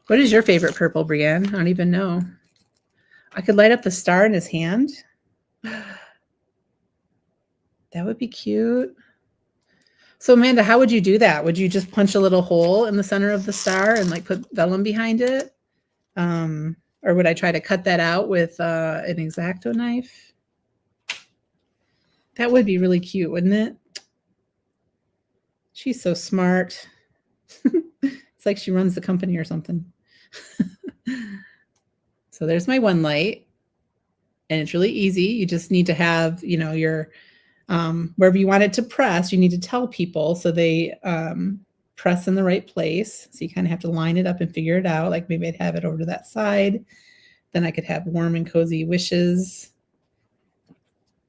What is your favorite purple, Brienne? I don't even know. I could light up the star in his hand. That would be cute. So Amanda, how would you do that? Would you just punch a little hole in the center of the star and like put vellum behind it? Or would I try to cut that out with an X-Acto knife? That would be really cute, wouldn't it? She's so smart. It's like she runs the company or something. So there's my one light. And it's really easy. You just need to have, you know, your wherever you want it to press, you need to tell people so they press in the right place. So you kind of have to line it up and figure it out. Like maybe I'd have it over to that side. Then I could have warm and cozy wishes.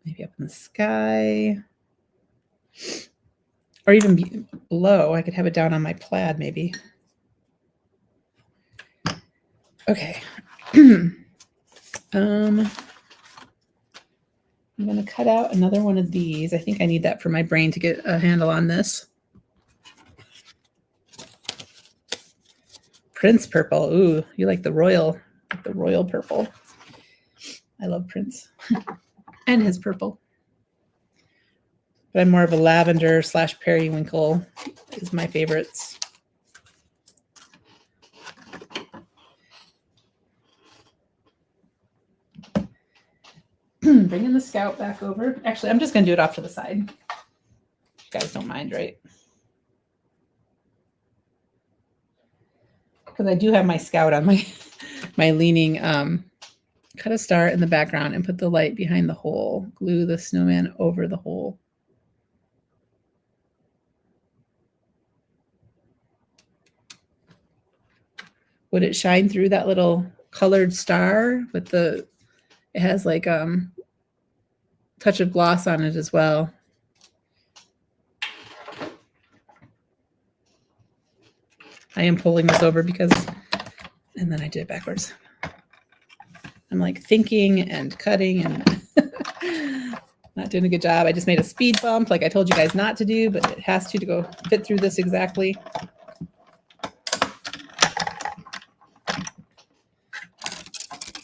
Maybe up in the sky. Or even below. I could have it down on my plaid maybe. Okay. I'm going to cut out another one of these. I think I need that for my brain to get a handle on this. Prince purple. Ooh, you like the royal purple. I love Prince and his purple. But I'm more of a lavender / periwinkle is my favorites. Bringing the Scout back over. Actually, I'm just going to do it off to the side. You guys don't mind, right? Because I do have my Scout on my leaning. Cut a star in the background and put the light behind the hole. Glue the snowman over the hole. Would it shine through that little colored star with the, it has like touch of gloss on it as well. I am pulling this over because, and then I did it backwards. I'm like thinking and cutting and not doing a good job. I just made a speed bump like I told you guys not to do, but it has to go fit through this exactly.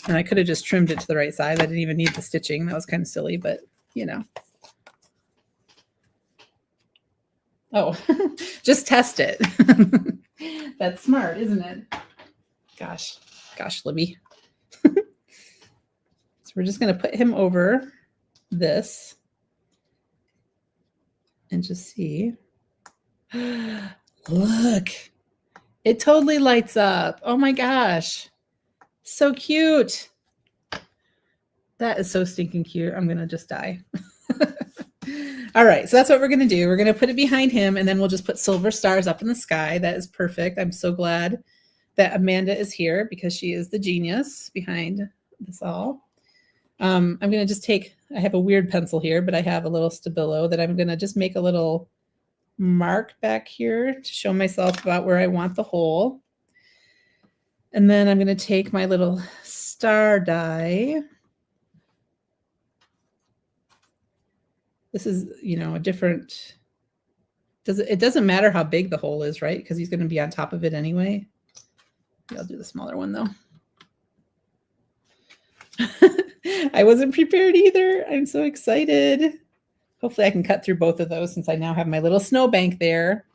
And I could have just trimmed it to the right size. I didn't even need the stitching. That was kind of silly, but you know. Oh, just test it. That's smart, isn't it? Gosh, Libby. So we're just going to put him over this and just see. Look, it totally lights up. Oh my gosh. So cute. That is so stinking cute. I'm going to just die. All right. So that's what we're going to do. We're going to put it behind him and then we'll just put silver stars up in the sky. That is perfect. I'm so glad that Amanda is here because she is the genius behind this all. I'm going to just take, I have a weird pencil here, but I have a little Stabilo that I'm going to just make a little mark back here to show myself about where I want the hole. And then I'm going to take my little star die. This is, you know, a different, it doesn't matter how big the hole is, right? Because he's going to be on top of it anyway. I'll do the smaller one though. I wasn't prepared either. I'm so excited. Hopefully I can cut through both of those since I now have my little snowbank there.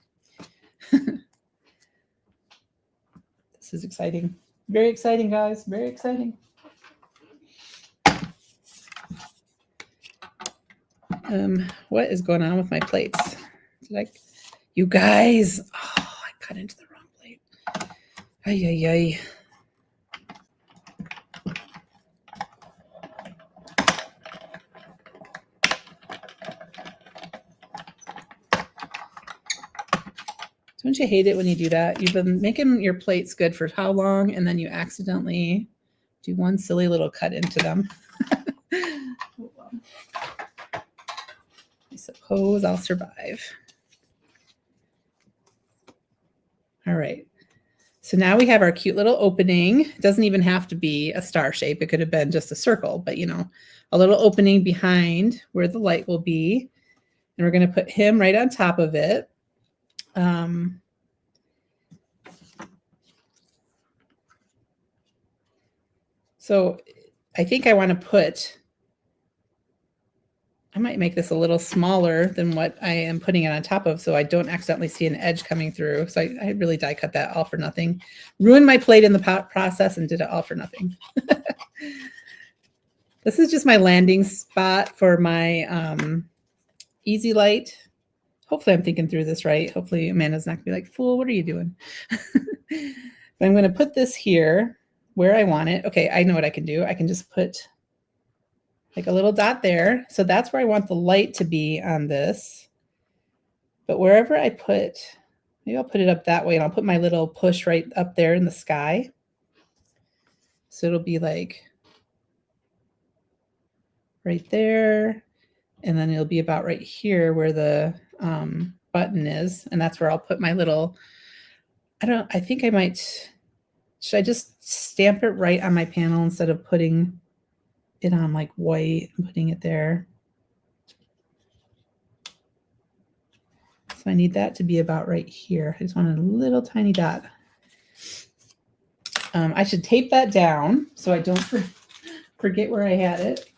This is exciting. Very exciting, guys. Very exciting. What is going on with my plates? You guys, oh, I cut into the wrong plate. Ay, ay, ay. Don't you hate it when you do that? You've been making your plates good for how long, and then you accidentally do one silly little cut into them. I suppose I'll survive. All right. So now we have our cute little opening. It doesn't even have to be a star shape. It could have been just a circle, but you know, a little opening behind where the light will be. And we're going to put him right on top of it. So I think I want to put, I might make this a little smaller than what I am putting it on top of so I don't accidentally see an edge coming through. So I really die cut that all for nothing. Ruined my plate in the process and did it all for nothing. This is just my landing spot for my easy light. Hopefully I'm thinking through this right. Hopefully Amanda's not gonna be like, fool, what are you doing? But I'm going to put this here where I want it. Okay, I know what I can do. I can just put like a little dot there. So that's where I want the light to be on this. But wherever I put, maybe I'll put it up that way and I'll put my little push right up there in the sky. So it'll be like right there. And then it'll be about right here where the button is. And that's where I'll put my little, I think I might, should I just stamp it right on my panel instead of putting it on like white and putting it there? So I need that to be about right here. I just want a little tiny dot. I should tape that down so I don't forget where I had it.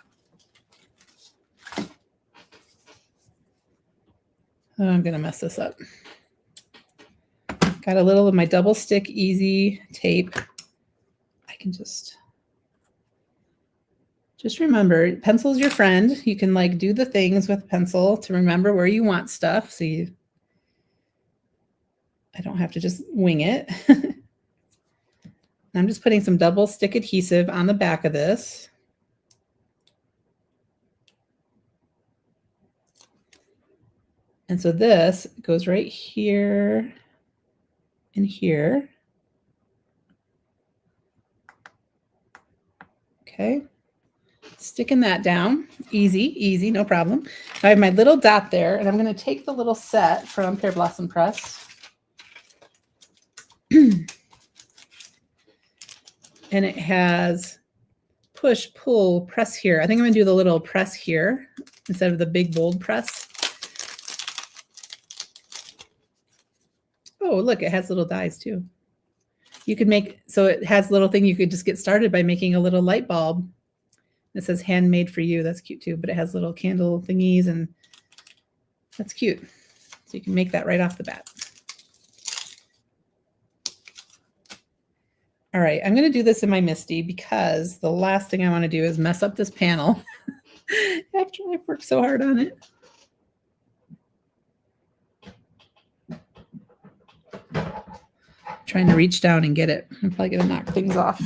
Oh, I'm going to mess this up. Got a little of my double stick easy tape. I can just remember, pencil's your friend. You can like do the things with pencil to remember where you want stuff. So I don't have to just wing it. I'm just putting some double stick adhesive on the back of this. And so this goes right here and here. Okay. Sticking that down. Easy, easy, no problem. I have my little dot there, and I'm going to take the little set from Pear Blossom Press. And it has push, pull, press here. I think I'm going to do the little press here instead of the big, bold press. Oh, look, it has little dies too. You could make, so it has a little thing you could just get started by making a little light bulb. It says handmade for you. That's cute too, but it has little candle thingies and that's cute. So you can make that right off the bat. All right, I'm going to do this in my Misty because the last thing I want to do is mess up this panel after I've worked so hard on it. Trying to reach down and get it. I'm probably going to knock things off.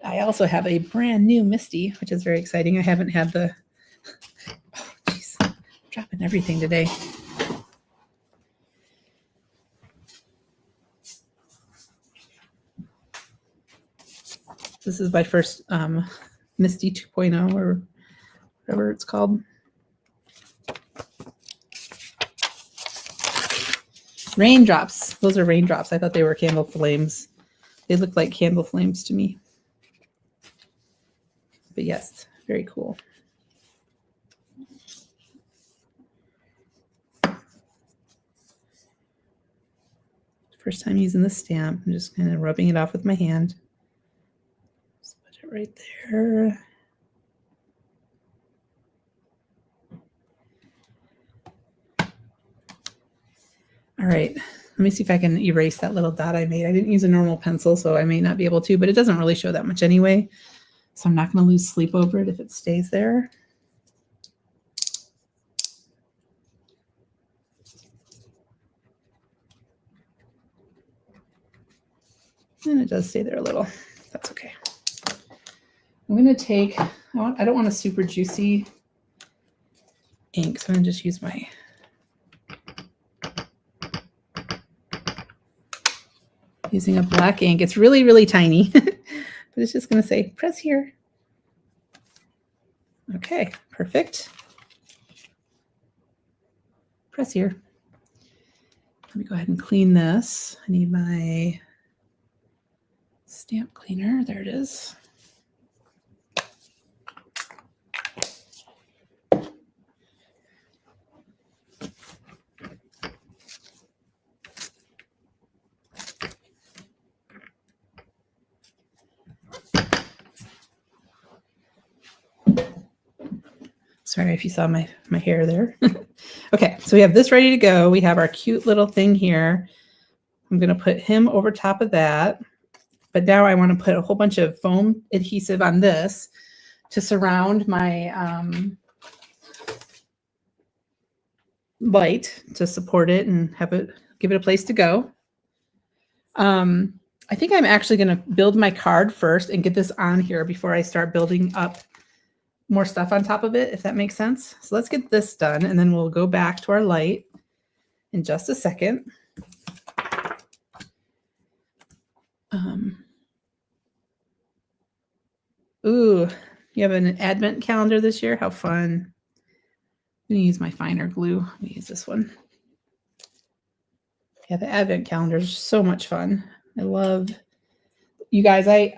I also have a brand new Misty, which is very exciting. I haven't had the, oh geez, I'm dropping everything today. This is my first Misty 2.0 or whatever it's called. Raindrops. Those are raindrops. I thought they were candle flames. They look like candle flames to me. But yes, very cool. First time using the stamp. I'm just kind of rubbing it off with my hand. Just put it right there. All right, let me see if I can erase that little dot I made. I didn't use a normal pencil, so I may not be able to, but it doesn't really show that much anyway. So I'm not going to lose sleep over it if it stays there. And it does stay there a little. That's okay. I'm going to take, I don't want a super juicy ink, so I'm going to just use my using a black ink. It's really, really tiny, but it's just going to say press here. Okay, perfect. Press here. Let me go ahead and clean this. I need my stamp cleaner. There it is. Sorry if you saw my hair there. Okay, so we have this ready to go. We have our cute little thing here. I'm going to put him over top of that. But now I want to put a whole bunch of foam adhesive on this to surround my light to support it and have it, give it a place to go. I think I'm actually going to build my card first and get this on here before I start building up more stuff on top of it, if that makes sense. So let's get this done, and then we'll go back to our light in just a second. Ooh, you have an advent calendar this year? How fun. I'm going to use my finer glue. Let me use this one. Yeah, the advent calendar is so much fun. I love you guys. I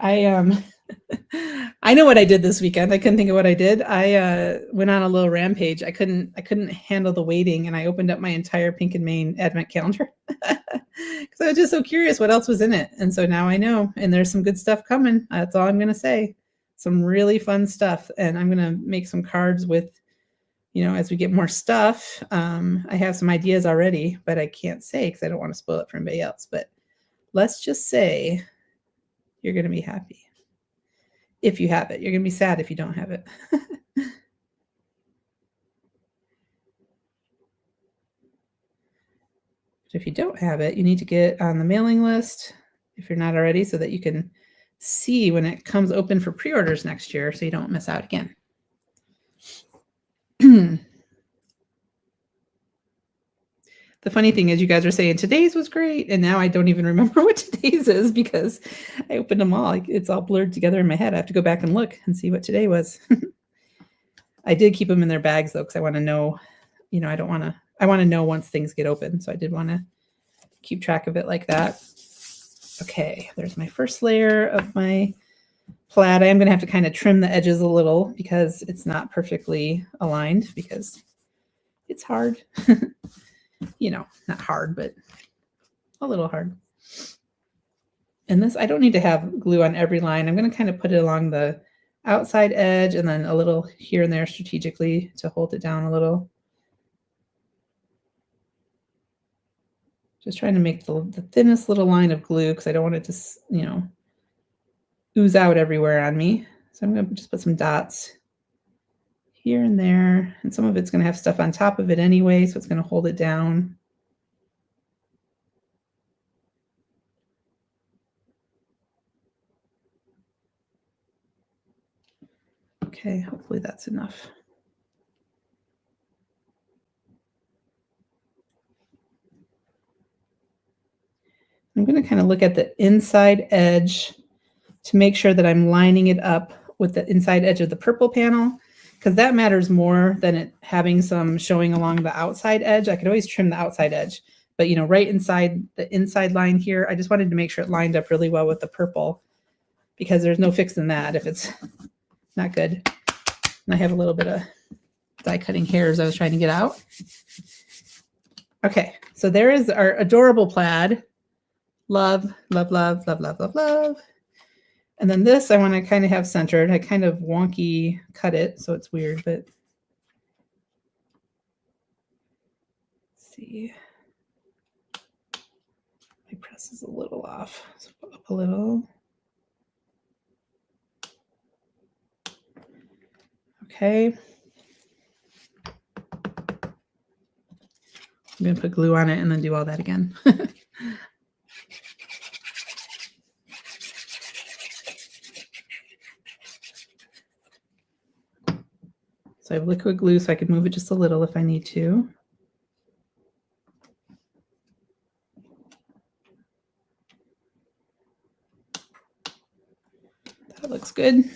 know what I did this weekend. I couldn't think of what I did. I went on a little rampage. I couldn't handle the waiting, and I opened up my entire Pink and Main advent calendar because I was just so curious what else was in it. And so now I know, and there's some good stuff coming. That's all I'm going to say. Some really fun stuff, and I'm going to make some cards with, you know, as we get more stuff. I have some ideas already, but I can't say because I don't want to spoil it for anybody else. But let's just say you're going to be happy if you have it. You're going to be sad if you don't have it. If you don't have it, you need to get on the mailing list if you're not already, so that you can see when it comes open for pre-orders next year, so you don't miss out again. The funny thing is, you guys are saying today's was great, and now I don't even remember what today's is because I opened them all. It's all blurred together in my head. I have to go back and look and see what today was. I did keep them in their bags though, because I want to know, you know, I want to know once things get open. So I did want to keep track of it like that. Okay, there's my first layer of my plaid. I am going to have to kind of trim the edges a little because it's not perfectly aligned, because it's hard. You know, not hard, but a little hard. And this, I don't need to have glue on every line. I'm going to kind of put it along the outside edge and then a little here and there strategically to hold it down a little. Just trying to make the thinnest little line of glue because I don't want it to, you know, ooze out everywhere on me. So I'm going to just put some dots here and there. And some of it's going to have stuff on top of it anyway, so it's going to hold it down. Okay, hopefully that's enough. I'm going to kind of look at the inside edge to make sure that I'm lining it up with the inside edge of the purple panel, because that matters more than it having some showing along the outside edge. I could always trim the outside edge, but you know, right inside the inside line here, I just wanted to make sure it lined up really well with the purple, because there's no fixing that if it's not good. And I have a little bit of die cutting hairs I was trying to get out. Okay, so there is our adorable plaid. Love, love, love, love, love, love, love. And then this I want to kind of have centered. I kind of wonky cut it, so it's weird, but let's see. My press is a little off. So up a little. Okay. I'm going to put glue on it and then do all that again. So I have liquid glue so I can move it just a little if I need to. That looks good.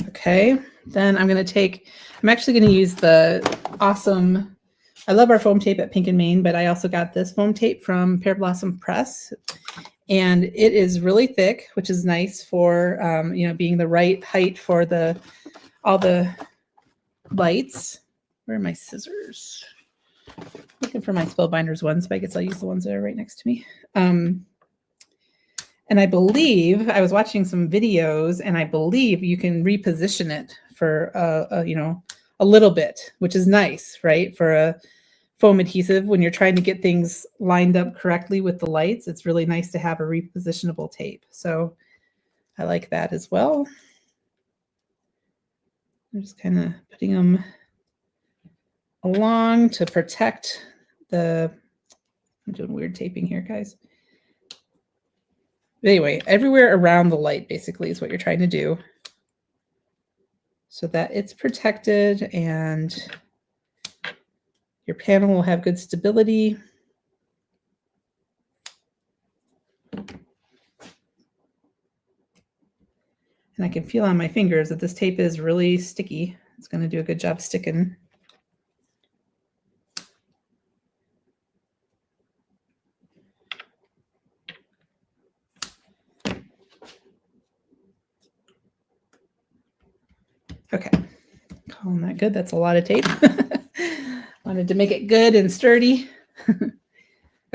Okay, then I'm actually going to use the awesome, I love our foam tape at Pink and Main, but I also got this foam tape from Pear Blossom Press. And it is really thick, which is nice for, being the right height for all the lights. Where are my scissors? Looking for my Spellbinders ones, but I guess I'll use the ones that are right next to me. And I believe I was watching some videos, and I believe you can reposition it for a little bit, which is nice, right? For a foam adhesive, when you're trying to get things lined up correctly with the lights, it's really nice to have a repositionable tape. So I like that as well. I'm just kind of putting them along to protect I'm doing weird taping here, guys. But anyway, everywhere around the light basically is what you're trying to do so that it's protected and your panel will have good stability. And I can feel on my fingers that this tape is really sticky. It's going to do a good job sticking. Okay, calling that good. That's a lot of tape. Wanted to make it good and sturdy.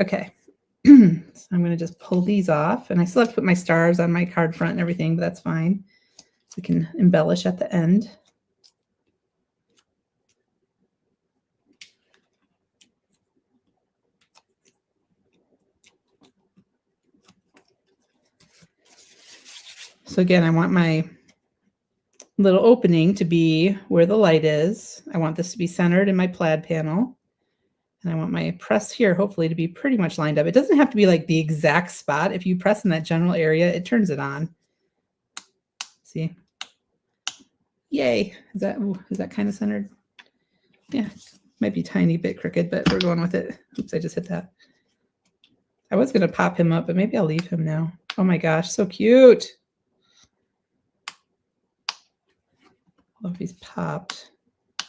Okay, so I'm going to just pull these off, and I still have to put my stars on my card front and everything, but that's fine. We can embellish at the end. So again, I want my little opening to be where the light is. I want this to be centered in my plaid panel. And I want my press here, hopefully, to be pretty much lined up. It doesn't have to be like the exact spot. If you press in that general area, it turns it on. See? Yay. Is that kind of centered? Yeah, might be a tiny bit crooked, but we're going with it. Oops, I just hit that. I was going to pop him up, but maybe I'll leave him now. Oh my gosh, so cute. Love if he's popped. If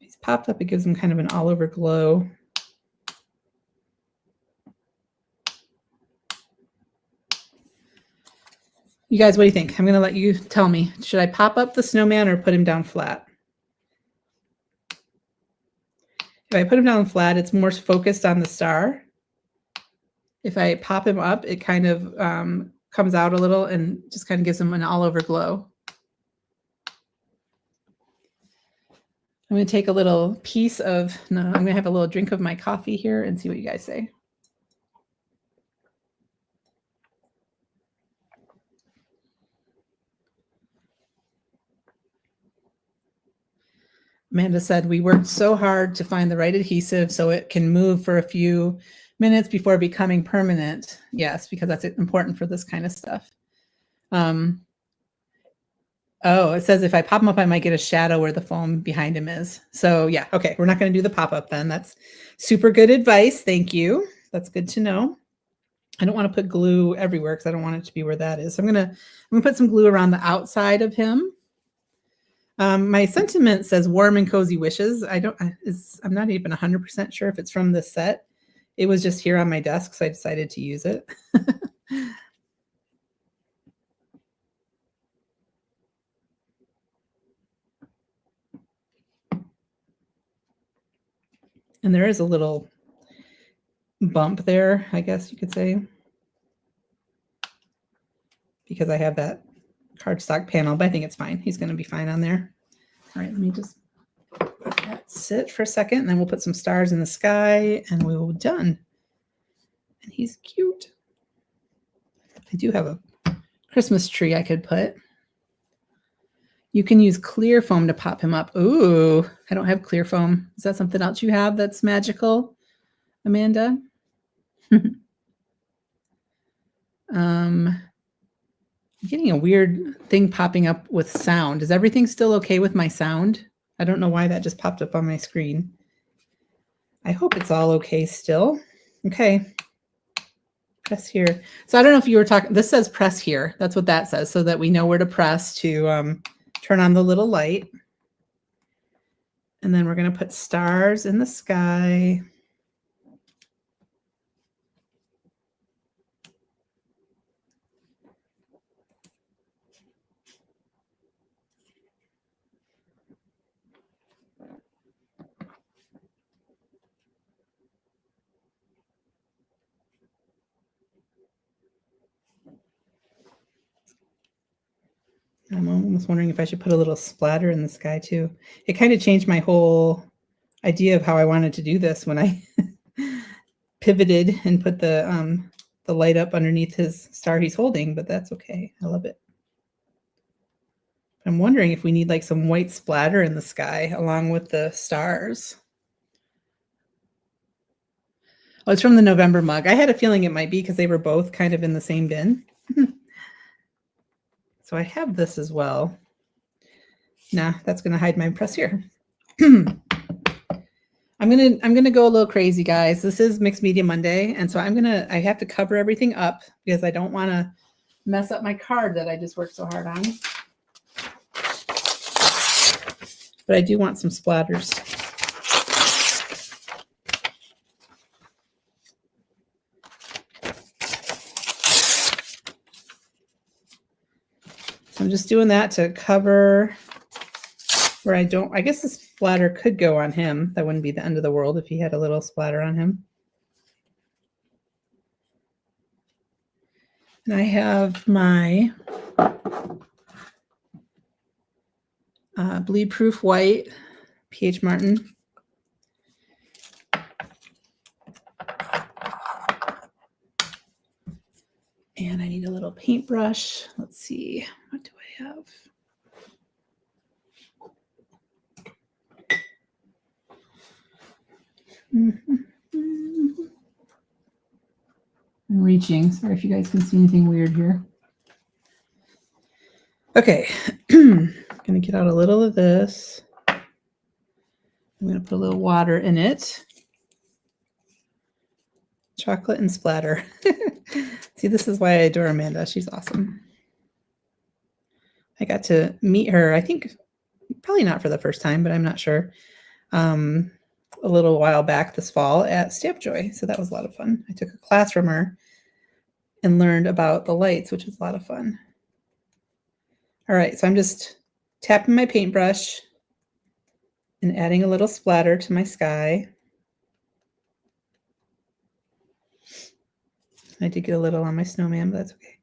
he's popped up, it gives him kind of an all-over glow. You guys, what do you think? I'm going to let you tell me. Should I pop up the snowman or put him down flat? If I put him down flat, it's more focused on the star. If I pop him up, it kind of comes out a little and just kind of gives him an all-over glow. I'm going to take a little piece of, no, I'm going to have a little drink of my coffee here and see what you guys say. Amanda said, we worked so hard to find the right adhesive so it can move for a few minutes before becoming permanent. Yes, because that's important for this kind of stuff. Oh, it says if I pop him up, I might get a shadow where the foam behind him is. So yeah, okay, we're not going to do the pop-up then. That's super good advice. Thank you. That's good to know. I don't want to put glue everywhere because I don't want it to be where that is. So I'm gonna put some glue around the outside of him. My sentiment says warm and cozy wishes. I'm not even 100% sure if it's from this set. It was just here on my desk, so I decided to use it. And there is a little bump there, I guess you could say, because I have that cardstock panel, but I think it's fine. He's going to be fine on there. All right, let me just let that sit for a second, and then we'll put some stars in the sky, and we will be done. And he's cute. I do have a Christmas tree I could put. You can use clear foam to pop him up. Ooh, I don't have clear foam. Is that something else you have that's magical, Amanda? I'm getting a weird thing popping up with sound. Is everything still okay with my sound? I don't know why that just popped up on my screen. I hope it's all okay still. Okay. Press here. So I don't know if you were talking, this says press here. That's what that says, so that we know where to press to turn on the little light. And then we're going to put stars in the sky. I'm almost wondering if I should put a little splatter in the sky too. It kind of changed my whole idea of how I wanted to do this when I pivoted and put the light up underneath his star he's holding, but that's okay. I love it. I'm wondering if we need like some white splatter in the sky along with the stars. Oh, it's from the November mug. I had a feeling it might be because they were both kind of in the same bin. So I have this as well. Nah, that's going to hide my press here. I'm gonna go a little crazy, guys. This is Mixed Media Monday, and so I have to cover everything up because I don't want to mess up my card that I just worked so hard on. But I do want some splatters. So I'm just doing that to cover where I guess the splatter could go on him. That wouldn't be the end of the world if he had a little splatter on him. And I have my bleed proof white PH Martin. And I need a little paintbrush. Let's see, what do I have? I'm reaching. Sorry if you guys can see anything weird here. Okay, I'm gonna get out a little of this. I'm gonna put a little water in it. Chocolate and splatter. See, this is why I adore Amanda. She's awesome. I got to meet her, I think, probably not for the first time, but I'm not sure, a little while back this fall at Stamp Joy. So that was a lot of fun. I took a class from her and learned about the lights, which was a lot of fun. All right, so I'm just tapping my paintbrush and adding a little splatter to my sky. I did get a little on my snowman, but that's okay.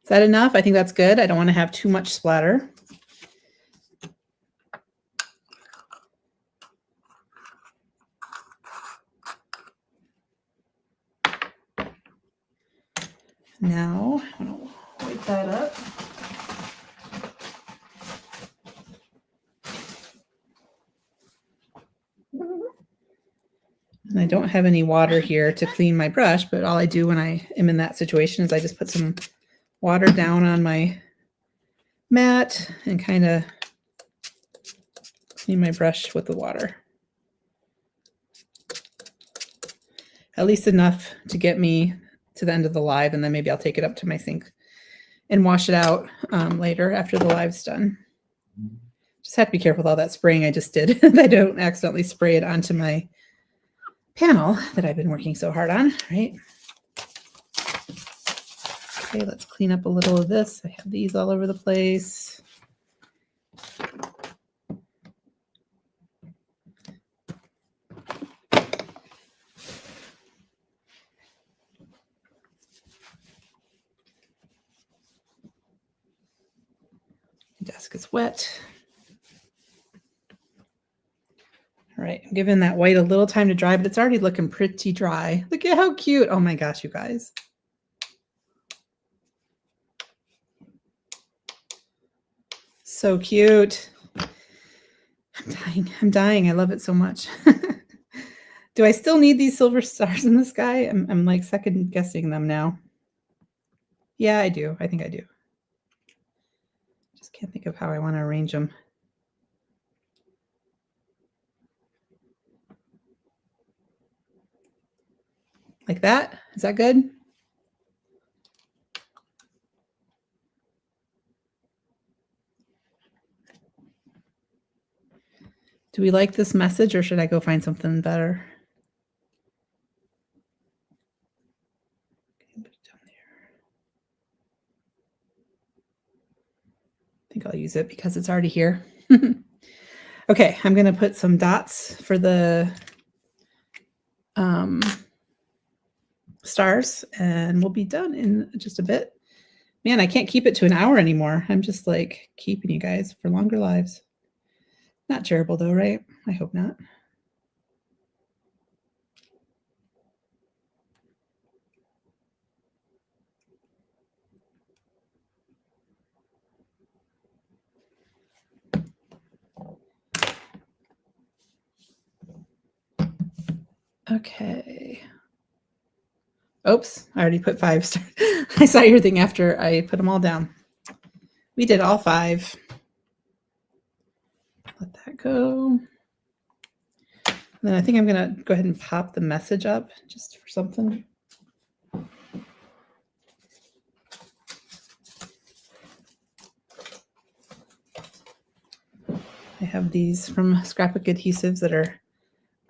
Is that enough? I think that's good. I don't want to have too much splatter. Now, I'm going to wipe that up. And I don't have any water here to clean my brush, but all I do when I am in that situation is I just put some water down on my mat and kind of clean my brush with the water. At least enough to get me to the end of the live, and then maybe I'll take it up to my sink and wash it out later after the live's done. Just have to be careful with all that spraying I just did. I don't accidentally spray it onto my panel that I've been working so hard on, right? Okay, let's clean up a little of this. I have these all over the place. The desk is wet. All right, I'm giving that white a little time to dry, but it's already looking pretty dry. Look at how cute. Oh my gosh, you guys. So cute. I'm dying. I love it so much. Do I still need these silver stars in the sky? I'm like second guessing them now. Yeah, I do. I think I do. can't think of how I want to arrange them. Like that? Is that good? Do we like this message, or should I go find something better? I think I'll use it because it's already here. Okay, I'm going to put some dots for the stars, and we'll be done in just a bit. Man, I can't keep it to an hour anymore. I'm just like keeping you guys for longer lives. Not terrible though, right? I hope not. Okay. Oops, I already put 5 stars. I saw your thing after I put them all down. We did all 5. Let that go. And then I think I'm going to go ahead and pop the message up just for something. I have these from Scrapbook Adhesives that are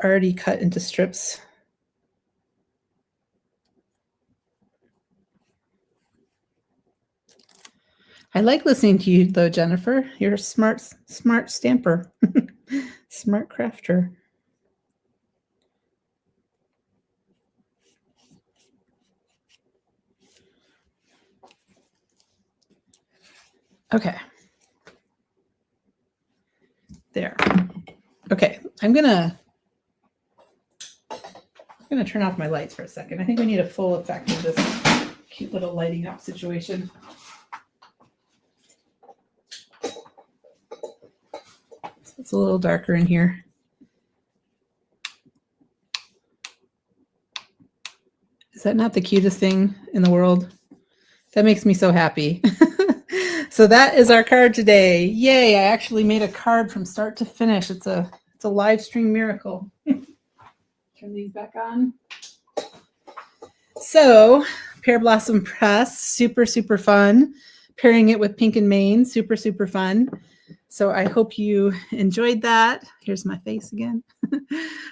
already cut into strips. I like listening to you though, Jennifer. You're a smart stamper, smart crafter. Okay. There. Okay, I'm gonna turn off my lights for a second. I think we need a full effect of this cute little lighting up situation. It's a little darker in here. Is that not the cutest thing in the world? That makes me so happy. So that is our card today. Yay, I actually made a card from start to finish. It's a live stream miracle. Turn these back on. So, Pear Blossom Press, super, super fun. Pairing it with Pink and Main, super, super fun. So I hope you enjoyed that. Here's my face again.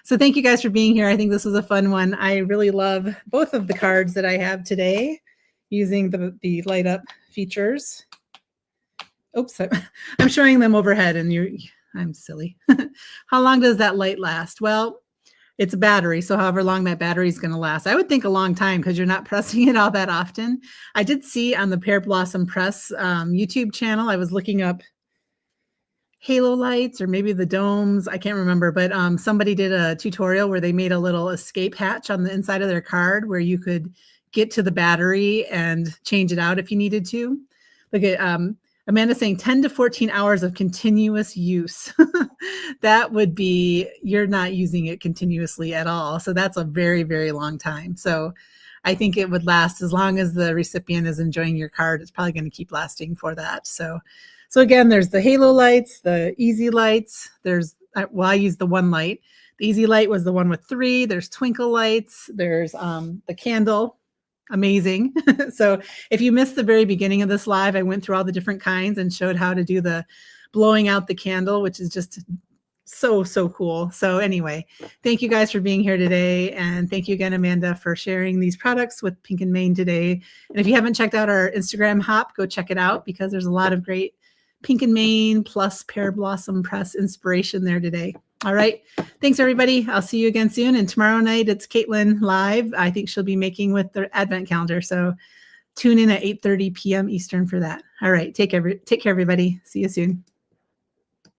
So thank you guys for being here. I think this was a fun one. I really love both of the cards that I have today using the light up features. Oops, I'm showing them overhead and I'm silly. How long does that light last? Well, it's a battery, so however long that battery is going to last. I would think a long time because you're not pressing it all that often. I did see on the Pear Blossom Press YouTube channel, I was looking up halo lights or maybe the domes. I can't remember, but somebody did a tutorial where they made a little escape hatch on the inside of their card where you could get to the battery and change it out if you needed to. Look at Amanda saying 10 to 14 hours of continuous use. That would be, you're not using it continuously at all. So that's a very, very long time. So I think it would last as long as the recipient is enjoying your card. It's probably going to keep lasting for that. So again, there's the halo lights, the easy lights. Well, I use the one light. The easy light was the one with 3. There's twinkle lights. There's the candle. Amazing. So if you missed the very beginning of this live, I went through all the different kinds and showed how to do the blowing out the candle, which is just so, so cool. So anyway, thank you guys for being here today. And thank you again, Amanda, for sharing these products with Pink and Main today. And if you haven't checked out our Instagram hop, go check it out because there's a lot of great Pink and Main plus Pear Blossom Press inspiration there today. All right. Thanks, everybody. I'll see you again soon. And tomorrow night, it's Caitlin live. I think she'll be making with the Advent calendar. So tune in at 8:30 p.m. Eastern for that. All right. Take care, everybody. See you soon.